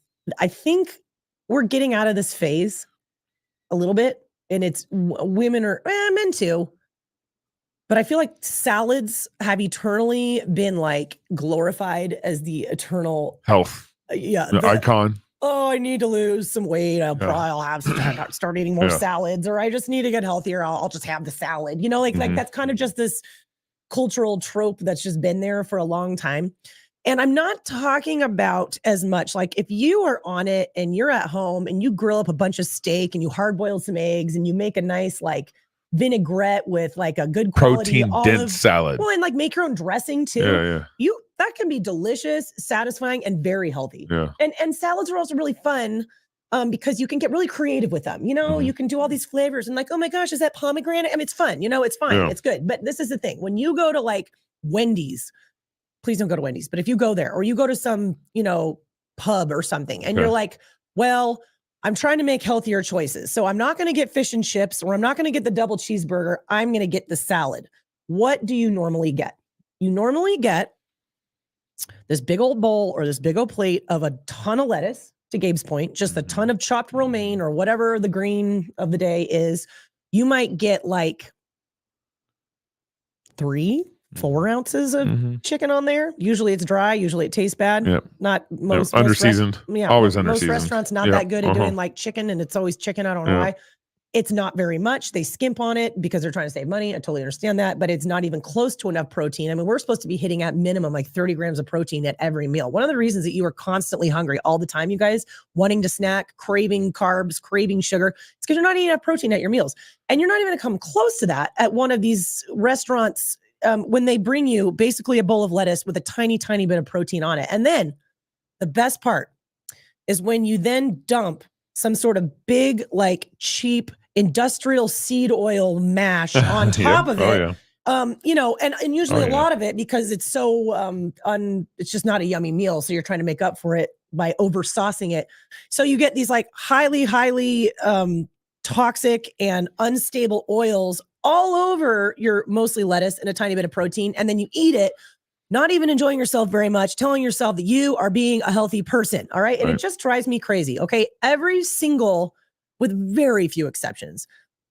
we're getting out of this phase a little bit, and it's women or men too. But I feel like salads have eternally been like glorified as the eternal health icon. Oh, I need to lose some weight. I'll have start eating more salads, or I just need to get healthier. I'll just have the salad. You know, like that's kind of just this cultural trope that's just been there for a long time. And I'm not talking about as much like if you are on it and you're at home and you grill up a bunch of steak and you hard boil some eggs and you make a nice like vinaigrette with like a good quality protein dense salad. Well, and like make your own dressing too. That can be delicious, satisfying, and very healthy. And salads are also really fun because you can get really creative with them. You know, you can do all these flavors and like, oh my gosh, is that pomegranate? I mean, it's fun. You know, it's fine. It's good. But this is the thing. When you go to like Wendy's, please don't go to Wendy's, but if you go there or you go to some, you know, pub or something and you're like, well, I'm trying to make healthier choices. So I'm not going to get fish and chips, or I'm not going to get the double cheeseburger. I'm going to get the salad. What do you normally get? You normally get this big old bowl or this big old plate of a ton of lettuce, to Gabe's point, just a ton of chopped romaine or whatever the green of the day is. You might get like 3-4 ounces of chicken on there. Usually it's dry. Usually it tastes bad. Not most under-seasoned. Always under-seasoned. Most restaurants not that good at doing like chicken, and it's always chicken. I don't know why. It's not very much. They skimp on it because they're trying to save money. I totally understand that, but it's not even close to enough protein. I mean, we're supposed to be hitting at minimum like 30 grams of protein at every meal. One of the reasons that you are constantly hungry all the time, you guys, wanting to snack, craving carbs, craving sugar, it's because you're not eating enough protein at your meals. And you're not even going to come close to that at one of these restaurants when they bring you basically a bowl of lettuce with a tiny, tiny bit of protein on it. And then the best part is when you then dump some sort of big, like cheap industrial seed oil mash on top of it. You know, and usually a lot of it, because it's so it's just not a yummy meal. So you're trying to make up for it by over saucing it. So you get these like highly toxic and unstable oils all over your mostly lettuce and a tiny bit of protein, and then you eat it, not even enjoying yourself very much, telling yourself that you are being a healthy person. All right. And it just drives me crazy. Okay. Every single, with very few exceptions,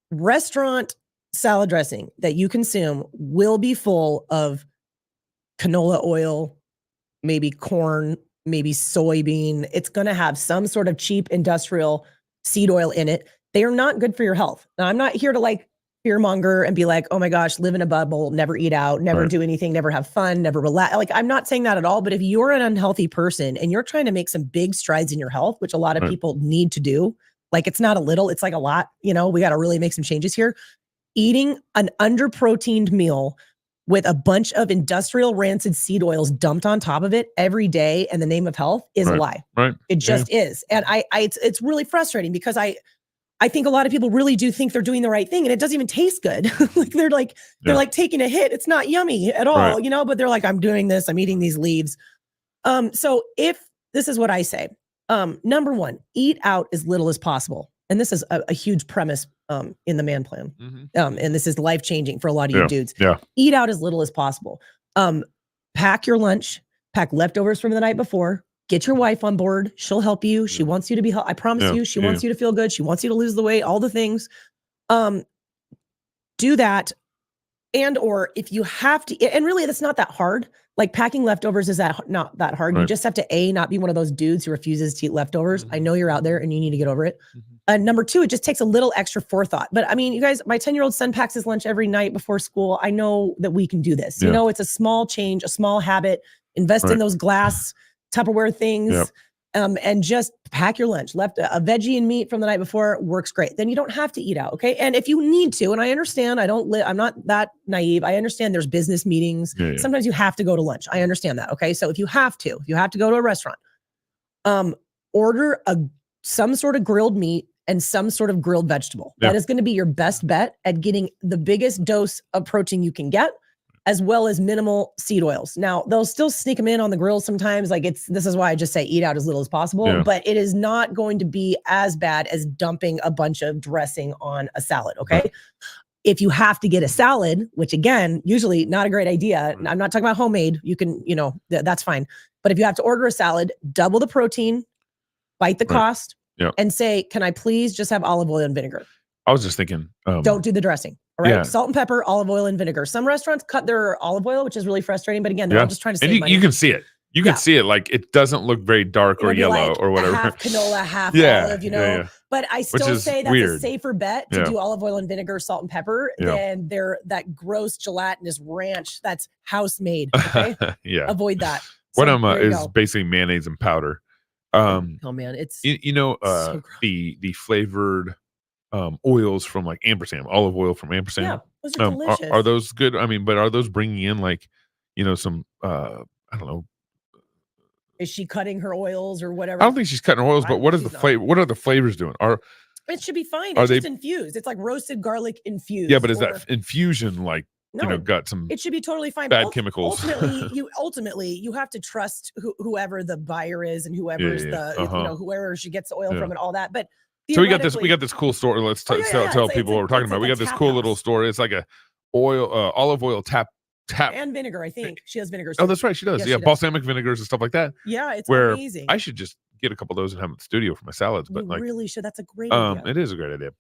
restaurant salad dressing that you consume will be full of canola oil, maybe corn, maybe soybean. It's going to have some sort of cheap industrial seed oil in it. They are not good for your health. Now, I'm not here to like fearmonger and be like, oh my gosh, live in a bubble, never eat out, never do anything, never have fun, never relax. Like, I'm not saying that at all. But if you're an unhealthy person and you're trying to make some big strides in your health, which a lot of people need to do, like it's not a little, it's like a lot, you know, we got to really make some changes here. Eating an under-proteined meal with a bunch of industrial rancid seed oils dumped on top of it every day in the name of health is a lie. It just is. And it's really frustrating because I think a lot of people really do think they're doing the right thing and it doesn't even taste good. Like they're like taking a hit. It's not yummy at all, you know, but they're like, I'm doing this, I'm eating these leaves. So if this is what I say, number one, eat out as little as possible. And this is a huge premise in the man plan. And this is life-changing for a lot of you dudes. Eat out as little as possible. Pack your lunch, pack leftovers from the night before, get your wife on board. She'll help you. She wants you to be, I promise you, she wants you to feel good. She wants you to lose the weight, all the things. Do that. And, or if you have to, and really that's not that hard. Like packing leftovers is not that hard. You just have to not be one of those dudes who refuses to eat leftovers. I know you're out there and you need to get over it. Number two, it just takes a little extra forethought. But I mean, you guys, my 10-year-old son packs his lunch every night before school. I know that we can do this. You know, it's a small change, a small habit. Invest in those glass Tupperware things. And just pack your lunch. Left a veggie and meat from the night before works great. Then you don't have to eat out, okay? And if you need to, and I understand, I'm not that naive. I understand there's business meetings. Sometimes you have to go to lunch. I understand that, okay? So if you have to go to a restaurant, order some sort of grilled meat and some sort of grilled vegetable. That is going to be your best bet at getting the biggest dose of protein you can get, as well as minimal seed oils. Now, they'll still sneak them in on the grill sometimes. Like this is why I just say eat out as little as possible, but it is not going to be as bad as dumping a bunch of dressing on a salad, okay? If you have to get a salad, which again, usually not a great idea. I'm not talking about homemade. You can, you know, that's fine. But if you have to order a salad, double the protein, bite the cost, and say, can I please just have olive oil and vinegar? I was just thinking. Don't do the dressing. All right. Salt and pepper, olive oil, and vinegar. Some restaurants cut their olive oil, which is really frustrating. But again, they're all just trying to save money. You can see it. You can see it. Like it doesn't look very dark or yellow like or whatever. Half canola, half olive, you know. But I still say that's weird. A safer bet to do olive oil and vinegar, salt and pepper than that gross gelatinous ranch that's house made. Okay. Avoid that. One of them is basically mayonnaise and powder. Oh man, it's so the flavored oils from like ampersand, olive oil from ampersand. Yeah, those are delicious. Are those good? I mean, but are those bringing in like, you know, some I don't know. Is she cutting her oils or whatever? I don't think she's cutting her oils, but what is the flavor? What are the flavors doing? It should be fine. It's just infused. It's like roasted garlic infused. Yeah, but is that infusion like? No, you know, got some. It should be totally fine. Bad chemicals. Ultimately, you have to trust whoever the buyer is and whoever's you know, whoever she gets the oil from and all that. But so we got this cool story. Let's tell people what we're talking about. We got this cool little story. It's like a olive oil tap and vinegar. I think she has vinegar. Oh, that's right. She does. Yeah, balsamic vinegars and stuff like that. Yeah, it's amazing. I should just get a couple of those and have them at the studio for my salads. But you really should. That's a great idea. It is a great idea.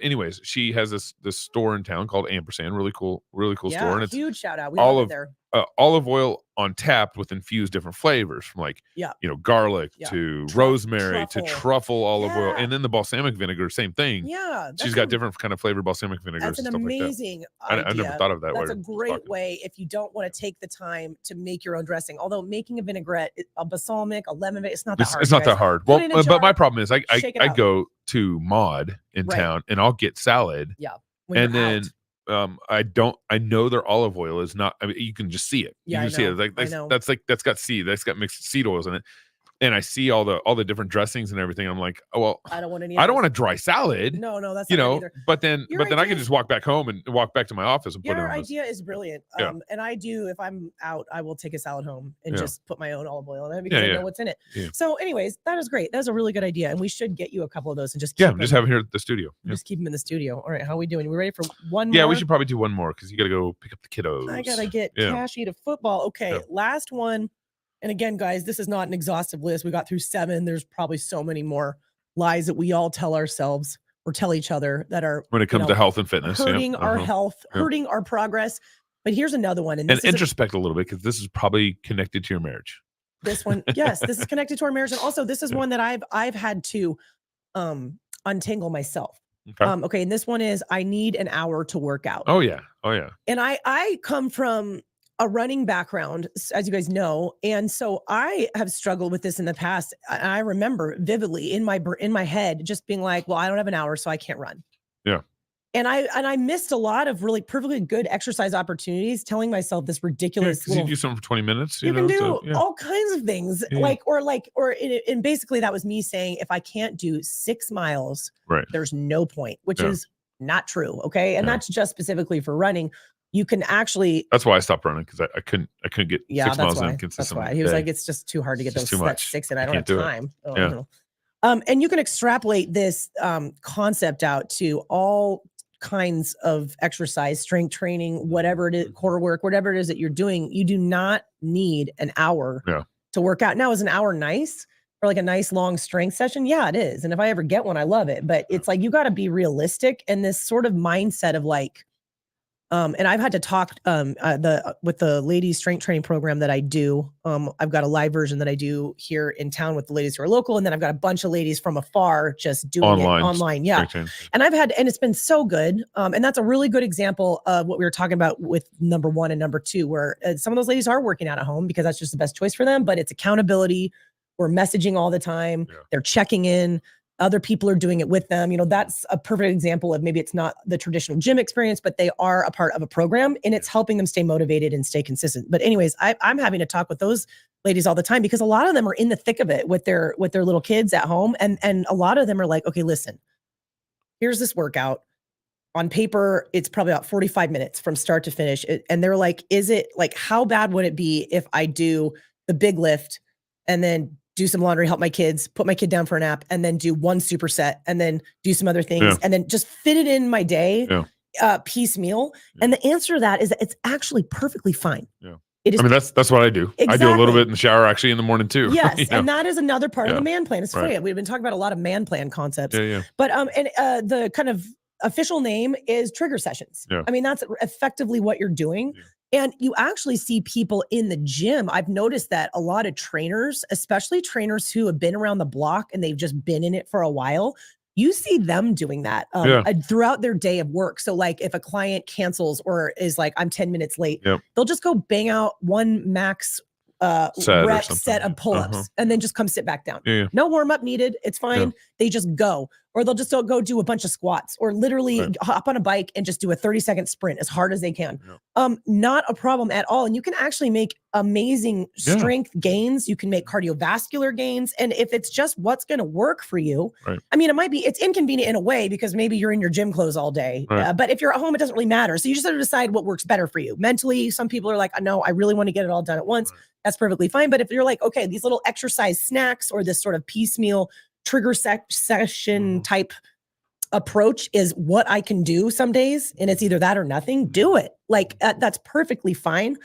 Anyways, she has this store in town called Ampersand, really cool store, and it's huge shout out. We love it there. Olive oil on tap with infused different flavors from like you know, garlic to rosemary to truffle olive oil, and then the balsamic vinegar, same thing. Yeah, she's got different kind of flavored balsamic vinegars. That's an and stuff amazing like that. I never thought of that. That's a great way if you don't want to take the time to make your own dressing. Although making a vinaigrette, a balsamic, a lemon, it's not that hard. It's not that hard. Well, but my problem is I go to Maud in town and I'll get salad. Yeah. And then I know their olive oil is not, I mean, you can just see it. You can see it. Like that's got mixed seed oils in it. and I see all the different dressings and everything. I'm like, oh well, I don't want any. I don't want a dry salad. No, that's you not know. either. But then Your I can just walk back home and walk back to my office and put it Your on. idea is brilliant. Yeah. And I do, if I'm out, I will take a salad home and just put my own olive oil in it because Yeah, I yeah. know what's in it. Yeah. So, anyways, that is great. That's a really good idea, and we should get you a couple of those and just Yeah, keep just them, have it here at the studio. Yeah. just keep them in the studio. All right, how are we doing? We ready for one more? Yeah, we should probably do one more because you got to go pick up the kiddos. I gotta get Cashy to football. Okay, last one. And again, guys, this is not an exhaustive list. We got through 7. There's probably so many more lies that we all tell ourselves or tell each other that are when it comes to health and fitness, hurting our health, hurting our progress. But here's another one. And introspect a little bit because this is probably connected to your marriage. This one, yes, this is connected to our marriage. And also this is one that I've had to untangle myself. Okay. And this one is I need an hour to work out. Oh yeah. And I come from a running background, as you guys know. And so I have struggled with this in the past. I remember vividly in my head, just being like, well, I don't have an hour, so I can't run. Yeah. And I missed a lot of really perfectly good exercise opportunities, telling myself this ridiculous. You do something for 20 minutes. You can do all kinds of things, and basically that was me saying, if I can't do 6 miles, there's no point, which is not true. Okay, and that's just specifically for running. You can actually. That's why I stopped running because I couldn't get 6 miles in consistently. That's why he was like, it's just too hard to get those 6, and I don't have time. And you can extrapolate this concept out to all kinds of exercise, strength training, whatever it is, core work, whatever it is that you're doing. You do not need an hour to work out. Now, is an hour nice or like a nice long strength session? Yeah, it is. And if I ever get one, I love it. But it's like you got to be realistic, and this sort of mindset of like. And I've had to talk with the ladies strength training program that I do. I've got a live version that I do here in town with the ladies who are local. And then I've got a bunch of ladies from afar just doing it online. Yeah. And and it's been so good. And that's a really good example of what we were talking about with number 1 and number 2, where some of those ladies are working out at home because that's just the best choice for them. But it's accountability. We're messaging all the time. Yeah. They're checking in. Other people are doing it with them. You know, that's a perfect example of maybe it's not the traditional gym experience, but they are a part of a program and it's helping them stay motivated and stay consistent. But anyways, I'm having to talk with those ladies all the time because a lot of them are in the thick of it with their little kids at home. And a lot of them are like, okay, listen, here's this workout. On paper, it's probably about 45 minutes from start to finish. And they're like, is it like, how bad would it be if I do the big lift and then do some laundry, help my kids, put my kid down for a nap, and then do 1 superset, and then do some other things, and then just fit it in my day, piecemeal? And the answer to that is that it's actually perfectly fine. Yeah. It is. I mean, that's what I do. Exactly. I do a little bit in the shower, actually, in the morning too. Yes, and that is another part of the man plan. It's funny. We've been talking about a lot of man plan concepts. But the kind of official name is trigger sessions. I mean, that's effectively what you're doing. And you actually see people in the gym. I've noticed that a lot of trainers, especially trainers who have been around the block and they've just been in it for a while, you see them doing that throughout their day of work. So like if a client cancels or is like, I'm 10 minutes late, they'll just go bang out 1 max set of pull-ups and then just come sit back down. No warm-up needed. It's fine. They just go. Or they'll just go do a bunch of squats or literally hop on a bike and just do a 30-second sprint as hard as they can. Not a problem at all. And you can actually make amazing strength gains. You can make cardiovascular gains. And if it's just what's going to work for you, I mean, it's inconvenient in a way because maybe you're in your gym clothes all day. But if you're at home, it doesn't really matter. So you just have to decide what works better for you. Mentally, some people are like, no, I really want to get it all done at once. That's perfectly fine. But if you're like, okay, these little exercise snacks or this sort of piecemeal trigger session type approach is what I can do some days, and it's either that or nothing, do it. Like that's perfectly fine.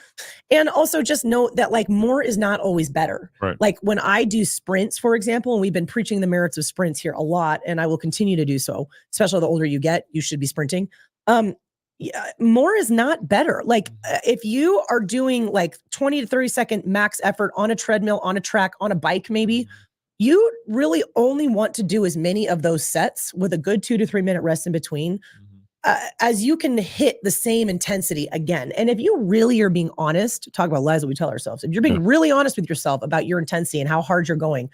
And also just note that like more is not always better. Like when I do sprints, for example, and we've been preaching the merits of sprints here a lot, and I will continue to do so, especially the older you get, you should be sprinting. More is not better. Like if you are doing like 20 to 30-second max effort on a treadmill, on a track, on a bike, maybe you really only want to do as many of those sets with a good 2 to 3 minute rest in between as you can hit the same intensity again. And if you really are being honest, talk about lies that we tell ourselves. If you're being really honest with yourself about your intensity and how hard you're going,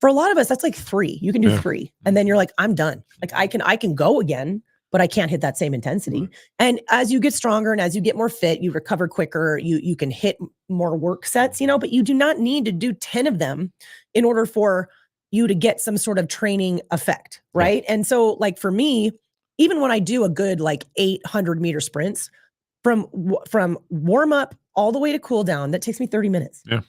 for a lot of us, that's like 3. You can do 3. And then you're like, I'm done. Like I can go again. but I can't hit that same intensity. And as you get stronger and as you get more fit, you recover quicker, you can hit more work sets, but you do not need to do 10 of them in order for you to get some sort of training effect, right? And so like for me, even when I do a good like 800-meter sprints, from warm up all the way to cool down, that takes me 30 minutes. Yeah.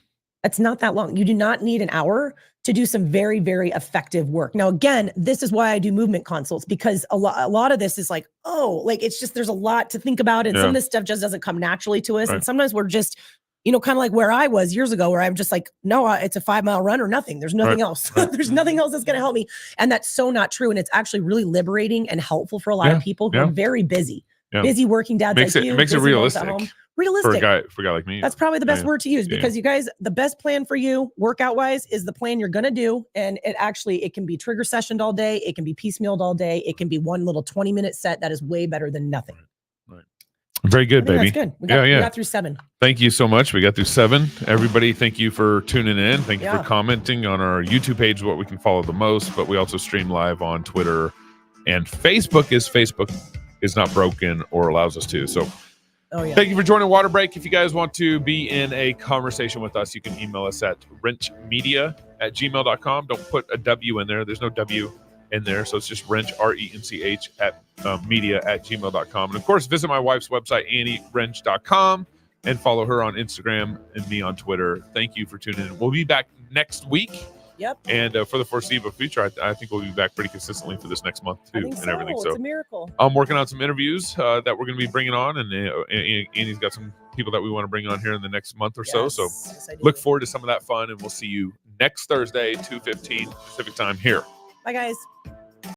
That's not that long. You do not need an hour to do some very, very effective work. Now, again, this is why I do movement consults, because a lot of this is like, it's just, there's a lot to think about. And some of this stuff just doesn't come naturally to us. Right. And sometimes we're just, kind of like where I was years ago, where I'm just like, no, it's a 5-mile run or nothing. There's nothing else. There's nothing else that's going to help me. And that's so not true. And it's actually really liberating and helpful for a lot of people who are very busy. Yeah. Busy working dads makes like it, you. Makes it realistic. Realistic. For a guy like me. That's probably the best word to use, because you guys, the best plan for you workout wise is the plan you're going to do. And it can be trigger sessioned all day. It can be piecemealed all day. It can be one little 20-minute set. That is way better than nothing. Right. Very good, baby. That's good. We got through 7. Thank you so much. We got through 7. Everybody, thank you for tuning in. Thank you for commenting on our YouTube page, what we can follow the most, but we also stream live on Twitter and Facebook is not broken or allows us to. So thank you for joining Water Break. If you guys want to be in a conversation with us, you can email us at wrenchmedia@gmail.com. Don't put a W in there. There's no W in there. So it's just wrench, RENCH media@gmail.com. And of course, visit my wife's website, AnnieWrench.com, and follow her on Instagram and me on Twitter. Thank you for tuning in. We'll be back next week. Yep. And for the foreseeable future, I think we'll be back pretty consistently for this next month too, and everything. So it's a miracle. I'm working on some interviews that we're going to be bringing on, and Annie's got some people that we want to bring on here in the next month or so. So look forward to some of that fun, and we'll see you next Thursday, 2:15 Pacific time here. Bye, guys.